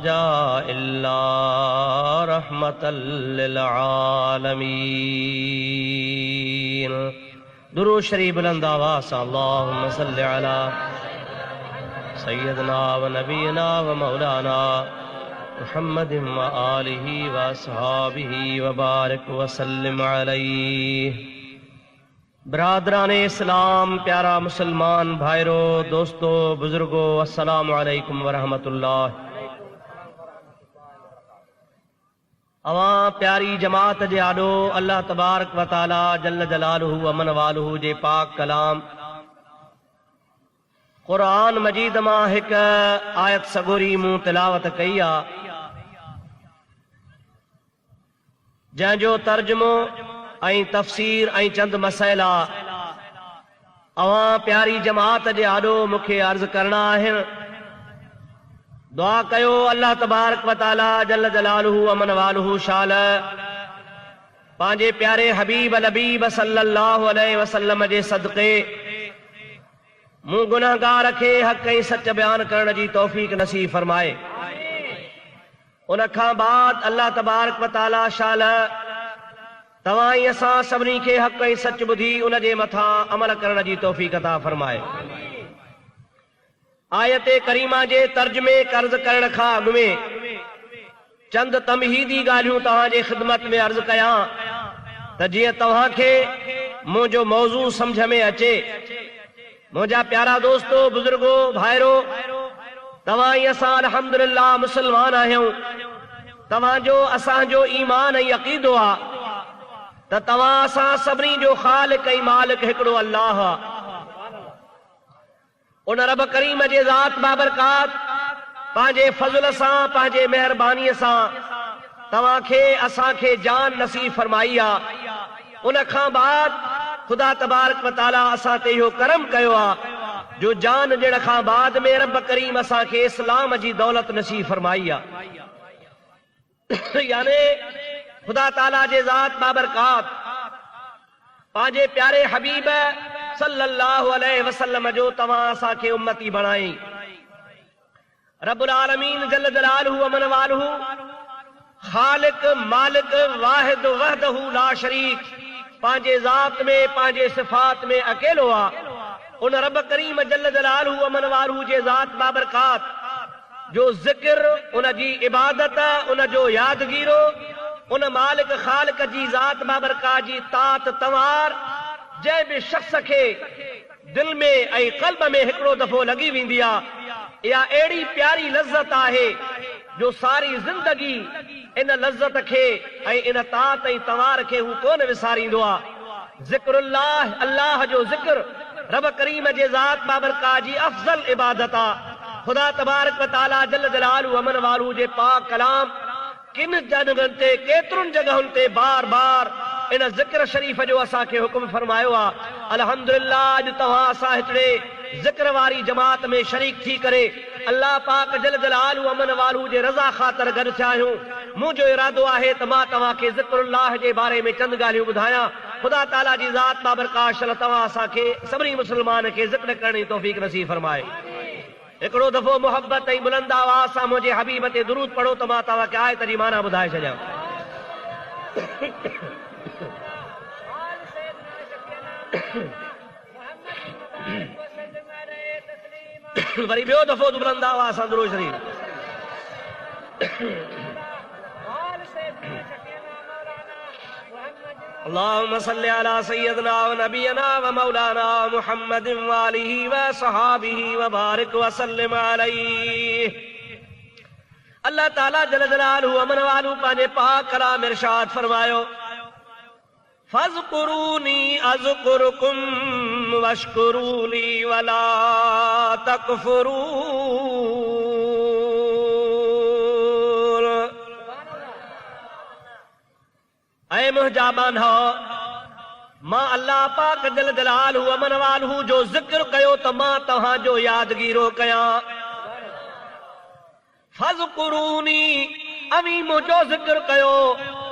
जा इल्ला रहमतल लिल आलमीन। दुरूद शरीफ बुलंद आवाज़ से अल्लाहुम्मा सल्लि अला सय्यदना व नबीना व मौलाना मुहम्मदिन व आलिहि व अस्हाबिहि व बारिक व सल्लिम अलैहि। बरादराने इस्लाम, प्यारा मुसलमान भाईरो, दोस्तों, बुजुर्गो, अस्सलामु अलैकुम व रहमतुल्लाह। अवां प्यारी जमात जे आॾो अल्लाह तबारक व ताला जल्ल जलालुहु अमन वालुहु जे पाक कलाम क़ुरान मजीद मां हिक आयत सगोरी मूं तिलावत कई आ, जंहिंजो तर्जुमो ऐं तफ़सीर ऐं चंद मसइला अवां प्यारी जमात जे आॾो मूंखे अर्ज़ करणा आहिनि। दुआ कयो अल्लाह तबारक व ताला जल्ल जलालुहु अमन वालुहु शाल पंहिंजे प्यारे हबीब लबीब सल्लल्लाहु अलैहि वसल्लम जे सदक़े मूं गुनहगार खे हक़ ऐं सच बयान करण जी तौफ़ीक़ नसीब फरमाए। उन खां बाद अल्लाह तबारक व ताला शाल तव्हां ऐं असां सभिनी खे हक़ ऐं सच ॿुधी उन जे मथां अमल करण जी तौफ़ीक़ अता फरमाए। आयत करीमा जे तर्जुमे कर्ज करण खां अॻु में चंद तमहीदी ॻाल्हियूं तव्हां जे ख़िदमत में अर्ज़ कयां त जीअं तव्हां खे मुंहिंजो मौज़ू सम्झ में अचे। मुंहिंजा प्यारा दोस्तो, बुजुर्गो, भाइरो, तव्हां ऐं असां अल्हम्दुलिल्लाह मुसलमान आहियूं। तव्हांजो असांजो ईमान ऐं अक़ीदो आहे त तव्हां असां सभिनी जो ख़ालिक ऐं मालिक हिकिड़ो अल्लाह आहे। उन रब करीम जे ज़ात बाबरकात पंहिंजे फज़ल सां, पंहिंजे महिरबानीअ सां तव्हांखे असांखे जान नसीब फरमाई आहे। उन खां बाद ख़ुदा तबारक व ताला असां ते इहो करम कयो आहे जो जान ॾियण खां बाद में रब करीम असांखे इस्लाम जी दौलत नसीब फरमाई आहे। याने ख़ुदा ताला जे ज़ात बाबरकात पंहिंजे प्यारे हबीब सल्लल्लाहु अलैहि वसल्लम जो तव्हां असांखे उम्मती बणाई। रब्बुल आलमीन जल्ल जलालुहु अमन वालुहु ख़ालिक मालिक वाहिद वहदहु ला शरीक पंहिंजे ज़ात में, पंहिंजे सिफ़ात में अकेलो आहे। उन रब करीम जल्ल जलालुहु अमन वालुहु जे ज़ात बाबरकात जो ज़िक्र, उन जी इबादत, उन जो यादगीरो, उन मालिक ख़ालिक जी ज़ात बाबरकात जी तात तवार जंहिं बि शख़्स खे दिल में ऐं क़ल्ब में हिकिड़ो दफ़ो लॻी वेंदी आहे, इहा अहिड़ी प्यारी लज़्ज़त आहे जो सारी ज़िंदगी इन लज़्ज़त खे ऐं इन तात ऐं तवार खे हू कोन विसारींदो आहे। ज़िक्रुल्लाह, अल्लाह जो ज़िक्र रब करीम जे ज़ात बाबरकात जी अफ़ज़ल इबादत आहे। ख़ुदा तबारक व ताला जल्ल जलालुहु अमन वालुहु जे पाक कलाम किन जगहनि ते, केतिरनि जगहुनि ते बार बार इन ज़िक्र शरीफ़ जो असांखे हुकुम फरमायो आहे। अल्हम्दुलिल्लाह अॼु तव्हां असां हिकिड़े ज़िक्र वारी जमात में शरीक थी करे अल्लाह पाक जल्ल जलालुहु अमन वालुहु जे रज़ा ख़ातिर गॾु थिया आहियूं। मुंहिंजो इरादो आहे त मां तव्हांखे ज़िक्रुल्लाह जे बारे में चंद ॻाल्हियूं ॿुधायां। ख़ुदा ताला जी ज़ात बाबरकात तव्हां असांखे सभिनी मुसलमान खे ज़िक्र करण जी तौफ़ीक़ नसीब फरमाए। हिकिड़ो दफ़ो मोहब्बत ऐं बुलंद आवाज़ सां मुंहिंजे हबीब ते दुरूद पढ़ो त मां तव्हांखे आयत जी माना ॿुधाए छॾियां। वरी ॿियो दफ़ो बुलंद आवाज़ सां दुरूद शरीफ़। अल्लाहुम्मा सल्लि अला सय्यदना व नबीना व मौलाना मुहम्मदिन व आलिहि व सहाबिहि व बारिक व सल्लिम अलैहि। अल्लाह ताला जल्ल जलालुहु अमन वालुहु पंहिंजे पाक कलाम इरशाद फरमायो, फ़ज़्कुरूनी अज़्कुरुकुम वश्कुरूली वला तकफुरून। ऐ मुंहिंजा बांधा, मां अल्लाह पाक जल्ल जलालुहु अमन वालुहु जो ज़िक्र कयो त मां तव्हांजो यादगीरो कयां। फ़ज़्कुरूनी, अवी मुंहिंजो ज़िक्र कयो।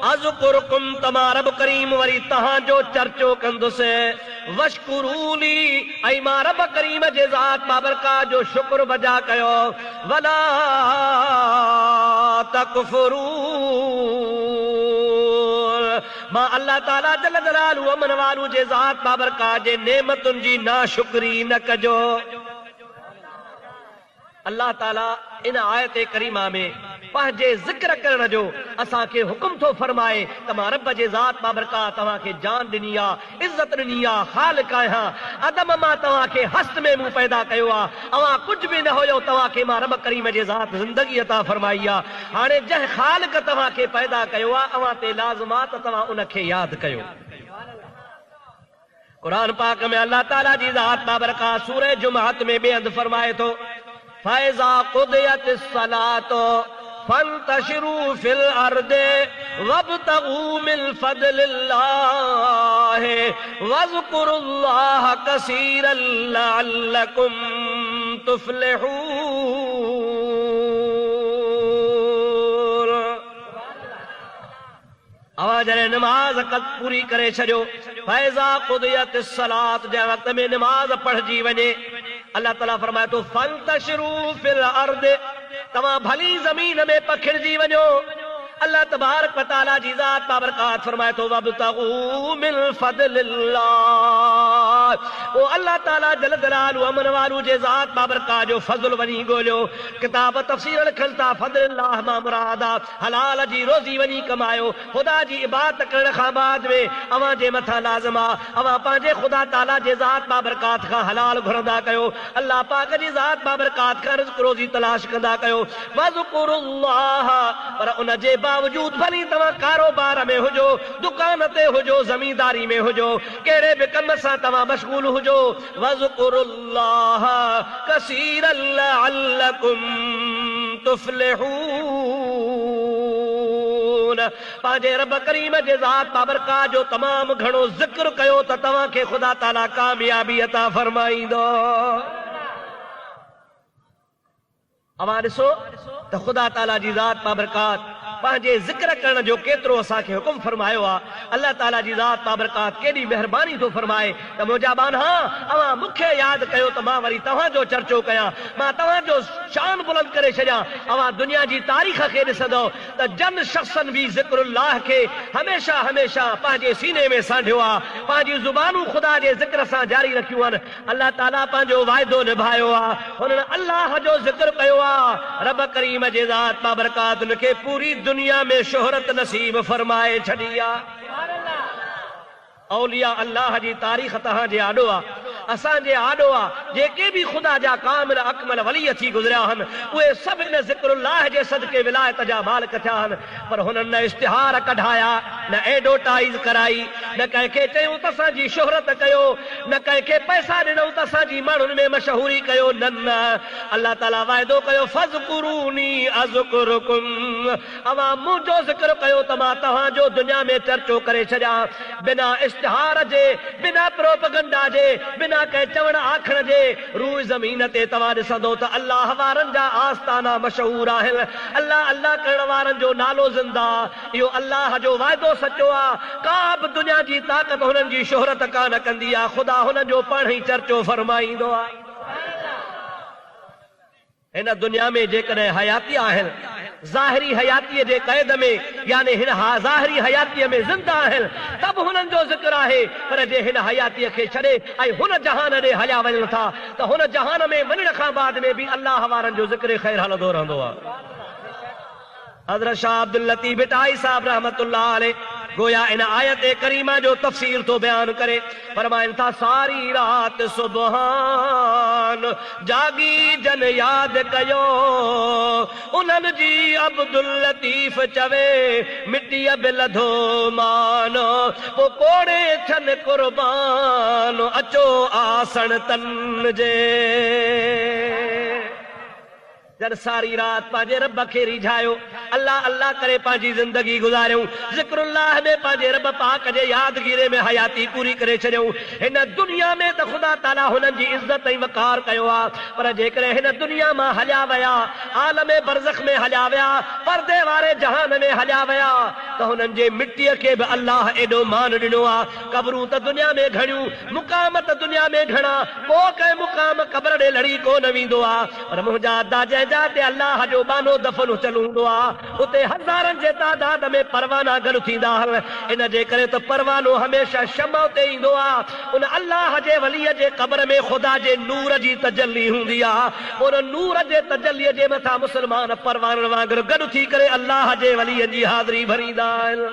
अज़्कुरुकुम, तमां रब करीम वरी तव्हांजो चर्चो कंदुसि। वशकुरूली ऐं मां रब करीम जे ज़ात बाबरकात जो शुक्र बजा कयो वला तकफुरून मां अल्लाह ताला जल जलालहू अमन वालू जे ज़ात बाबरकात जे नेमतुनि जी नाशुक्री न कजो। अल्लाह ताला इन आयत करीमा में पंहिंजे ज़िक्र करण जो असांखे हुकुम थो फरमाए त मां रब जे ज़ात बाबरकात तव्हांखे जान ॾिनी आहे, इज़त ॾिनी आहे, ख़ालिक़ आहियां, अदम मां तव्हांखे हस्त में मूं पैदा कयो आहे, अवां कुझु बि न हुयो, तव्हांखे मां रब करीम जे ज़ात ज़िंदगी अता फरमाई आहे। हाणे जंहिं ख़ालिक़ तव्हांखे पैदा कयो आहे अवां ते लाज़िम आहे त तव्हां उनखे यादि कयो। क़ुरान पाक में अल्लाह ताला जी ज़ात बाबरकात सूरह जुमअत में ॿिए हंधि फरमाए थो फ़ैज़ा क़ुदियतिस सलातो फंतशिरू फिल अर्दे वब्तगू मिन फदलिल्लाह वज़कुरुल्लाह कसीरन लअल्लकुम तुफ्लिहून। आवाज रे नमाज पूरी करे छॾियो। फ़ैज़ा क़ुदियतिस सलात जे वक़्त में नमाज पढ़जी वञे अल्लाह ताला फरमाए थो फंतशिरू फिल अर्द तव्हां भली ज़मीन में पखिड़जी वञो। अल्लाह तबारक व तआला जी ज़ात बाबरकात फरमाए थो वब्तगू मिन फदलिल्लाह ओ अल्लाह ताला जल जलालहू अमन वालू जे ज़ात बाबरकात जो फज़ल वञी ॻोल्हियो। किताब तफ़सीर लिखनि था फदलिल्लाह मां मुराद आहे हलाल जी रोज़ी वञी कमायो। ख़ुदा जी इबादत करण खां बाद में अवां जे मथां लाज़िम आहे अवां पंहिंजे ख़ुदा ताला जे ज़ात बाबरकात खां हलाल घुरंदा कयो, अल्लाह पाक जी ज़ात बाबरकात खां रिज़्क़ रोज़ी तलाश कंदा कयो। वज़कुरुल्लाह पर उन जे बावजूद भली तव्हां कारोबार में हुजो, दुकान ते हुजो, ज़मींदारी में हुजो, कहिड़े बि कम सां तव्हां मशगूल हुजो। वज़कुरुल्लाह कसीरन लअल्लकुम तुफ्लिहून पंहिंजे रब करीम जे ज़ात बाबरकात जो तमामु घणो ज़िक्र कयो त तव्हांखे ख़ुदा ताला कामयाबी अता फरमाईंदो। अवां ॾिसो त ख़ुदा ताला जी ज़ात बाबरकात पंहिंजे ज़िक्र करण जो केतिरो असांखे हुकुम फरमायो आहे। अल्लाह ताला जी ज़ात बाबरकात केॾी महिरबानी थो फरमाए त मुंहिंजा बानहा अवां मूंखे यादि कयो त मां वरी तव्हांजो चर्चो कयां, मां तव्हांजो शान बुलंद करे छॾियां। अवां दुनिया जी तारीख़ खे ॾिसंदो त जन शख़्सन बि ज़िक्रुल्लाह खे हमेशा हमेशा पंहिंजे सीने में सांढियो आहे, पंहिंजी ज़ुबानूं ख़ुदा जे ज़िक्र सां जारी रखियूं आहिनि। अल्लाह ताला पंहिंजो वाइदो निभायो आहे, हुननि अल्लाह जो ज़िक्र कयो आहे। रब करीम जे ज़ात बाबरकात उनखे पूरी दुनिया में शोहरत नसीब फरमाए छॾी आहे। औलिया अल्लाह जी तारीख़ तव्हांजे आॾो आहे, असांजे आॾो आहे। जेके बि ख़ुदा जा कामिल अकमल वली थी गुज़रिया आहिनि उहे सभु इन ज़िक्रुल्लाह जे सदके विलायत जा मालिक थिया आहिनि। पर हुननि न इश्तिहार कढाया, न एडवर्टाइज़ कराई, न कंहिंखे चयूं त असांजी शोहरत कयो, न कंहिंखे पैसा ॾिनऊं त असांजी माण्हुनि में मशहूरी कयो। न न अल्लाह ताला वाइदो कयो फ़ज़कुरूनी अज़कुरुकुम अवां मुंहिंजो ज़िक्र कयो त मां तव्हांजो दुनिया में चर्चो करे छॾियां। बिना इश्तिहार जे, बिना प्रोपगंडा जे, बिना कंहिं चवण आखण जे रूह ज़मीन ते तव्हां ॾिसंदो त अल्लाह वारनि जा आस्ताना मशहूर आहिनि। अल्लाह अल्लाह करण वारनि जो नालो ज़िंदा। इहो अल्लाह जो वाइदो सचो आहे। का बि दुनिया जी ताक़त हुननि जी शोहरत कान कंदी आहे, ख़ुदा हुननि जो पाण ई चर्चो फरमाईंदो आहे। हिन दुनिया में जेकॾहिं हयाती आहिनि, ज़ाहिरी हयातीअ जे क़ैद में यानी हिन ज़ाहिरी हयातीअ में ज़िंदा आहिनि त बि हुननि जो ज़िक्र आहे। पर जे हिन हयातीअ खे छॾे ऐं हुन जहान ॾे हलिया वञनि था त हुन जहान में वञण खां बाद में बि अल्लाह वारनि जो ज़िक्र ख़ैर हलंदो रहंदो आहे। हज़रत शाह अब्दुल लतीफ़ बिटाई साहब रहमतुल्लाह अलैह गोया इन आयत करीमा जो तफ़सीर तो बयान करे फरमाइनि था सारी रात सुबहान जागी जन याद कयो उन्हनि जी अब्दुल लतीफ़ चवे मिटीअ बि लधो मान पोइ कोड़े छन कुर्बान अचो आसण तन जे। जन सारी रात पंहिंजे रब खे रिझायो, अल्लाह अल्लाह करे पंहिंजी ज़िंदगी गुज़ारियूं, ज़िक्रुल्लाह में पंहिंजे रब पाक जे यादगिरी में हयाती पूरी करे छॾियूं। हिन दुनिया में त ख़ुदा ताला हुननि जी इज़त ऐं वक़ार कयो आहे, पर जेकॾहिं हिन दुनिया मां हलिया विया, आलम बरज़ख में हलिया विया, पर्दे वारे जहान में हलिया विया त हुननि जे मिटीअ खे बि अल्लाह एॾो मान ॾिनो आहे। क़बरूं त दुनिया में घणियूं, मुक़ाम त दुनिया में घणा, को कंहिं मुक़ाम क़बर ॾे लड़ी कोन वेंदो आहे। पर मुंहिंजा अदा जंहिंजा ते अल्लाह जो बानो दफ़न चलू हूंदो आहे, उते हज़ारनि जे तादाद में परवाना गॾु थींदा आहिनि। इन जे करे त परवानो हमेशह शमअ ते ईंदो आहे। उन अल्लाह जे वलीअ जे क़बर में ख़ुदा जे नूर जी तजल्ली हूंदी आहे। उन नूर जे तजल्लीअ जे मथां मुस्लमान परवाननि वांगुरु गॾु थी करे अल्लाह जे वलीअ जी हाज़िरी भरींदा आहिनि।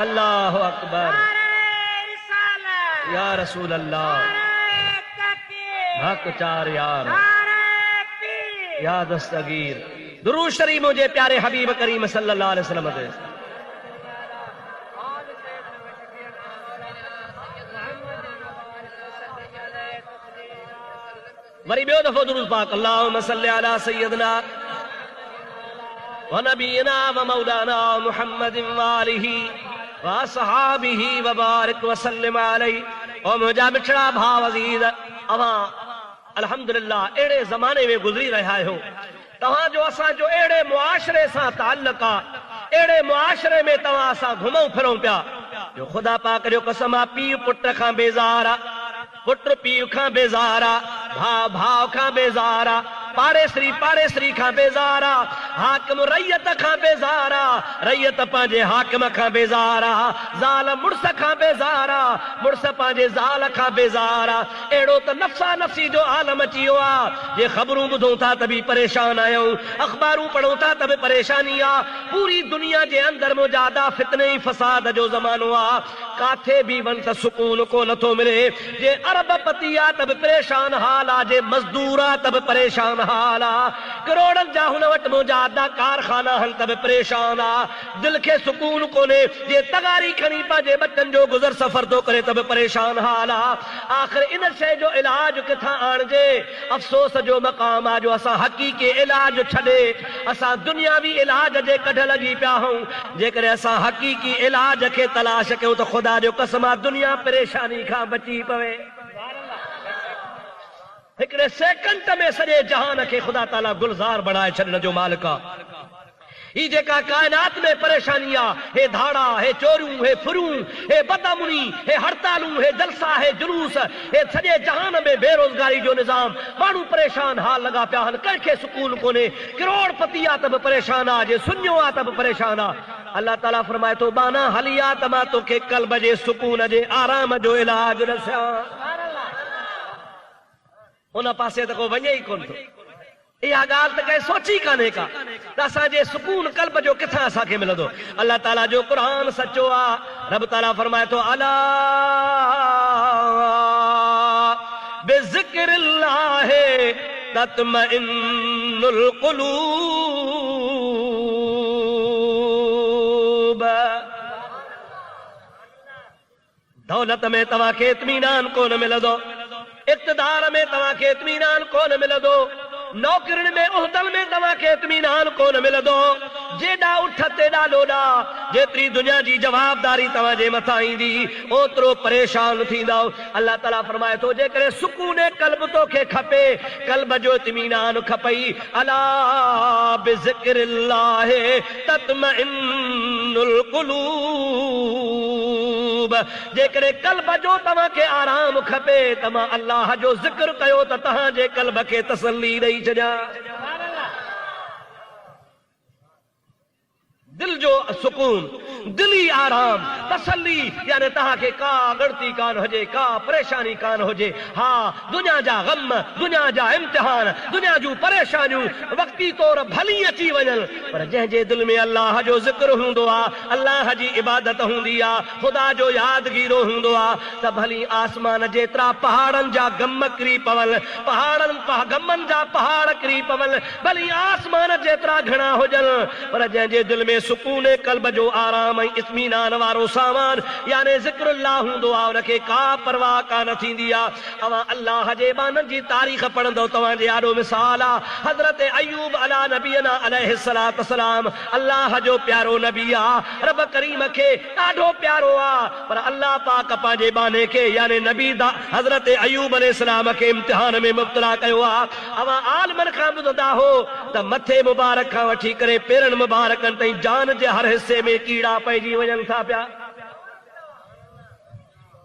अल्लाहु अकबर, या रसूल अल्लाह, हक़ चार यार, या दस्तगीर। दुरूद शरीफ मुझे प्यारे हबीब करीम सल्लल्लाहु अलैहि वसल्लम ते। वरी ॿियो दफ़ो दुरूद पाक। अल्लाहुम्मा सल्लि अला सय्यदना व नबीना व मौलाना मुहम्मदिन व आलिही व असहाबिही व बारिक व सल्लिम अलैहि। ओ मुंहिंजा मिठड़ा भाउ अज़ीज़, अवां अल्हम्दुलिल्लाह अहिड़े ज़माने में गुज़री रहिया आहियो। तव्हांजो असांजो अहिड़े मुआशरे सां ताल्लुक़ आहे, अहिड़े मुआशरे में तव्हां असां घुमूं फिरूं पिया जो ख़ुदा पाक जो कसम आहे, पीउ पुट खां बेज़ार आहे, पुट पीउ खां बेज़ार आहे, भाउ भाउ खां बेज़ार आहे, पाड़ेसरी खां बेज़ार आहे, हाकिम रैयत खां बेज़ार आहे, रैयत पंहिंजे हाकिम खां बेज़ार आहे, ज़ाल मुड़स खां बेज़ार आहे, मुड़स पंहिंजे ज़ाल खां बेज़ार आहे। अहिड़ो त नफ़्सा नफ़्सी जो आलम अची वियो आहे। जे ख़बरूं ॿुधूं था त बि परेशान आहियूं, अख़बारूं पढ़ूं था त बि परेशानी आहे। पूरी दुनिया जे अंदरि मुजादा फितने ऐं फसाद जो ज़मानो आहे। काथे बि वञ त सुकून को नथो मिले। जे अरबपति आहे त बि परेशान हाल आहे, जे मज़दूर आहे त बि परेशान हाल आहे, करोड़नि जा हुन वटि मुजादा कारखाना आहिनि त बि परेशान आहे। दिलि खे सुकून कोन्हे। जे तगारी खणी पंहिंजे बचनि जो गुज़र सफ़र थो करे त बि परेशान हाल आहे। आख़िर इन शइ जो इलाज किथां आणिजे? अफ़सोस जो मक़ाम आहे जो असां हक़ीक़ी इलाज छॾे असां दुनियावी इलाज जे कढ लॻी पिया आहियूं। जेकॾहिं असां हक़ीक़ी इलाज खे तलाश कयूं त ख़ुदा जो कसम आहे दुनिया परेशानी खां बची पवे। हिकिड़े सेकंड में सॼे जहान खे ख़ुदा ताला गुलज़ार बणाए छॾण जो मालिक आहे। ही जेका कायनात में परेशानी आहे, हे धाड़ा, हे चोरियूं, हे फुरियूं, हे बदअमनी, हे हड़तालूं, हे जलसा, हे जुलूस, हे सॼे जहान में बेरोज़गारी जो निज़ाम, माण्हू परेशान हाल लॻा पिया आहिनि। कंहिंखे सुकून कोन्हे। करोड़पति आहे त बि परेशान आहे, जे सुञो आहे त बि परेशान आहे। अल्लाह ताला फरमाए थो, बाना हली आहे त मां तोखे क़ल्ब जे सुकून जे आराम जो इलाज ॾसां। उन पासे त को वञे ई कोन थो। इहा ॻाल्हि त कंहिं सोची कान्हे का त असांजे सुकून क़ल्ब जो किथां असांखे मिलंदो। अल्लाह ताला जो क़ुरान सचो आहे। रब ताला फरमाए थो, अला बिज़िक्रिल्लाह तत्मइन्नुल क़ुलूब। दौलत में तव्हांखे इत्मीनान कोन मिलंदो, इक़्तिदार में तव्हांखे इत्मीनान कोन मिलंदो, नौकरियुनि में उहिदनि में तव्हांखे इत्मीनान कोन मिलंदो। जेॾा उठ तेॾा लोॾा। जेतिरी दुनिया जी जवाबदारी तव्हांजे मथां ईंदी ओतिरो परेशान थींदा। अल्लाह ताला फरमाए थो, जेकॾहिं सुकून क़ल्ब तोखे खपे, क़ल्ब जो इत्मीनान खपई, अला बिज़िक्रिल्लाह तत्मइन्नुल क़ुलूब। जेकॾहिं क़ल्ब जो तव्हांखे आराम खपे त मां अल्लाह जो ज़िक्र कयो त तव्हांजे क़ल्ब खे तसल्ली ॾेई छॾियां। दिल जो सुकून, दिली आराम, तसल्ली, यानी तव्हांखे का गणती कान हुजे, का परेशानी कान हुजे। हाँ, दुनिया जा गम, दुनिया जा इम्तिहान, दुनिया जूं परेशानियूं वक़्ती तौर भली अची वञनि, पर जंहिंजे दिल में अल्लाह जो ज़िक्र हूंदो आहे, अल्लाह जी इबादत हूंदी आहे, ख़ुदा जो यादगीरो हूंदो आहे, त भली आसमान जेतिरा पहाड़नि जा गम किरी पवनि, गमनि जा पहाड़ किरी पवनि, भली आसमान जेतिरा घणा हुजनि, पर जंहिंजे दिल में सुकून क़ल्ब जो आराम ऐं इत्मीनान वारो सामान यानी ज़िक्रुल्लाह हूंदो आहे, उनखे का परवाह कान थींदी आहे। अवां अल्लाह जे बाननि जी तारीख़ पढ़ंदो तव्हांजे आॾो मिसाल आहे। हज़रत अयूब अला नबीना अलैहिस्सलातु वस्सलाम अल्लाह जो प्यारो नबी आहे, रब करीम खे ॾाढो प्यारो आहे, पर अल्लाह पाक पंहिंजे बाने खे यानी नबी हज़रत अयूब अलैहिस्सलाम खे इम्तिहान में मुब्तला कयो आहे। अवां आलमनि खां ॿुधंदा हो त मथे मुबारक खां वठी करे पेरनि मुबारकनि ताईं जान जे हर हिस्से में कीड़ा पइजी वञनि था पिया।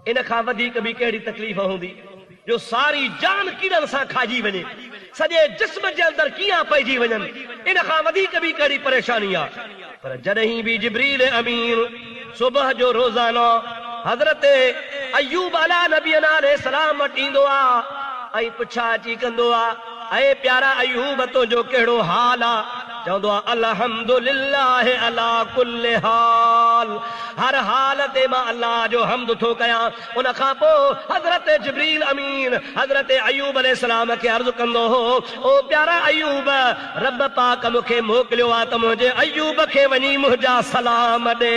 इन खां वधीक बि कहिड़ी तकलीफ़ हूंदी जो सारी जान कीड़नि सां खाइजी वञे, सॼे जिस्म जे अंदरि कीड़ा पइजी वञनि। इन खां वधीक बि कहिड़ी परेशानी आहे। पर जॾहिं बि जिब्रील अमीन सुबह जो रोज़ानो हज़रत अय्यूब अला नबी अलैहिस्सलाम वटि ईंदो आहे ऐं पुछा अची कंदो आहे, ऐं प्यारा अय्यूब तुंहिंजो कहिड़ो हाल आहे? चवंदो आहे अल्हम्दुलिल्लाह अला कुल्ल हाल, हर हाल ते मां अल्लाह जो हम्द थो कयां। उन खां पोइ हज़रत जिब्रील अमीन हज़रत अय्यूब अलैहिस्सलाम खे अर्ज़ कंदो हो, ओ प्यारा अय्यूब, रब पाक मूंखे मोकिलियो आहे त मुंहिंजे अय्यूब खे वञी मुंहिंजा सलाम ॾे।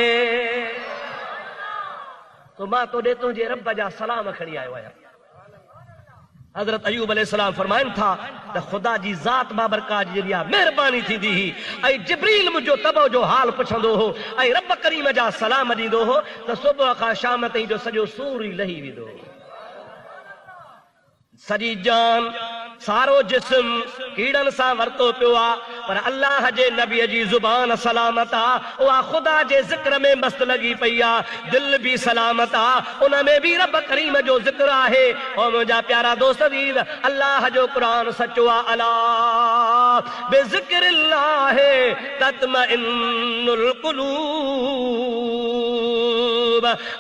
तो मां तोॾे तुंहिंजे रब जा सलाम खणी आयो आहियां। हज़रत अय्यूब अलैहिस्सलाम फरमाइनि था त ख़ुदा जी ज़ात बाबरकात जहिड़ी आहे महिरबानी थींदी हुई ऐं जिब्रील मुंहिंजो तबो जो हाल पुछंदो हो ऐं रब करीम जा सलाम ॾींदो हो त सुबुह खां शाम ताईं जो सॼो सूर ई लही वेंदो हो। सॼी जान सारो जिस्म कीड़नि सां वरतो पियो आहे, पर अल्लाह जे नबीअ जी ज़ुबान सलामत आहे। उहा ख़ुदा जे ज़िक्र में मस्त लॻी पई आहे, दिलि बि सलामत आहे, उन में बि रब करीम जो ज़िक्र आहे। ऐं मुंहिंजा प्यारा दोस्त दीद, अल्लाह जो क़ुरान सचो आहे। अला बिज़िक्रिल्लाह तत्मइन्नुल क़ुलूब,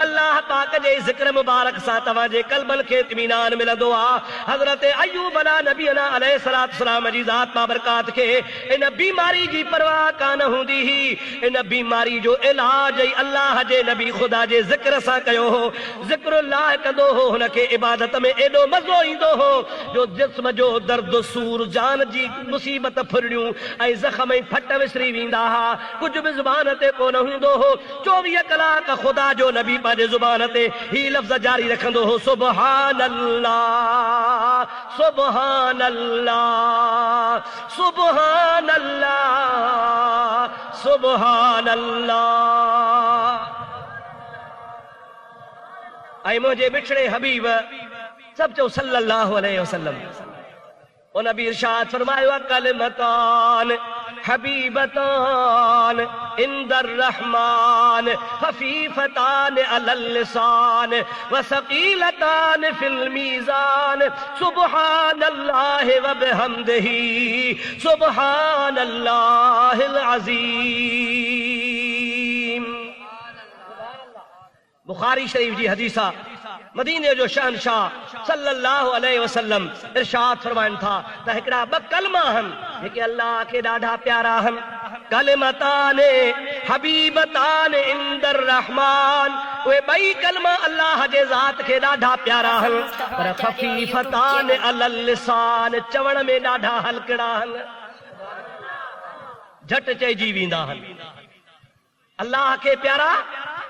अल्लाह पाक जे ज़िक्र मुबारक सां तव्हांजे क़ल्बनि खे इत्मीनान मिलंदो आहे। हज़रत अय्यूब अला नबी अलैहिस्सलाम जी ज़ात बाबरकात खे इन बीमारी जी परवाह कान हूंदी हुई। इन बीमारी जो इलाज ई अल्लाह जे नबी ख़ुदा जे ज़िक्र सां कयो हो। ज़िक्रुल्लाह कंदो हो, हुनखे इबादत में एॾो मज़ो ईंदो हो जो जिस्म जो दर्द सूर, जान जी मुसीबत फुरड़ियूं ऐं ज़ख़म ऐं फट विसरी वेंदा हुआ। कुझु बि ज़ुबान ते कोन हूंदो हो। 24 कलाक ख़ुदा जो नबी पंहिंजे ज़ुबान ते ही लफ़्ज़ जारी रखंदो हो, सुभान अल्लाह सुभान अल्लाह सुभान अल्लाह सुभान अल्लाह। ऐं मुंहिंजे बिछड़े हबीब सभु चओ सल्लल्लाहु अलैहि वसल्लम। उन बि इरशाद फरमायो आहे, कलिमतान हबीबतान इंदर रहमान खफीफतान अलल लिसान व सकीलतान फिल मीज़ान सुब्हानल्लाह व बिहम्दिही सुब्हानल्लाहिल अज़ीम। बुखारी शरीफ जी हदीसा, मदीने जो शहनशाह सल्लल्लाहु अलैहि वसल्लम इरशाद फरमाइनि था त हिकिड़ा ॿ कलमा आहिनि जेके अल्लाह खे ॾाढा प्यारा आहिनि। कलिमताने हबीबताने इंदर रहमान, उहे ॿई कलमा अल्लाह जे ज़ात खे ॾाढा प्यारा आहिनि, पर खफीफताने अलल लिसान, चवण में ॾाढा हलकड़ा आहिनि, झट चइजी वेंदा आहिनि। अल्लाह खे प्यारा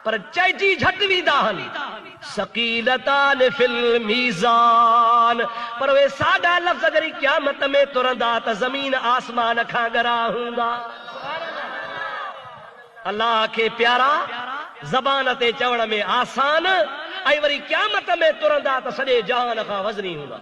पर चइजी झट वेंदा आहिनि। सकीलतान फिल मीज़ान, पर वे सादा लफ़्ज़ जॾहिं क़यामत में तुरंदा त ज़मीन आसमान खां ॻरा हूंदा। अल्लाह खे प्यारा ज़बान ते चवण में आसान ऐं वरी क़यामत में तुरंदा त सॼे जहान खां वज़नी हूंदा।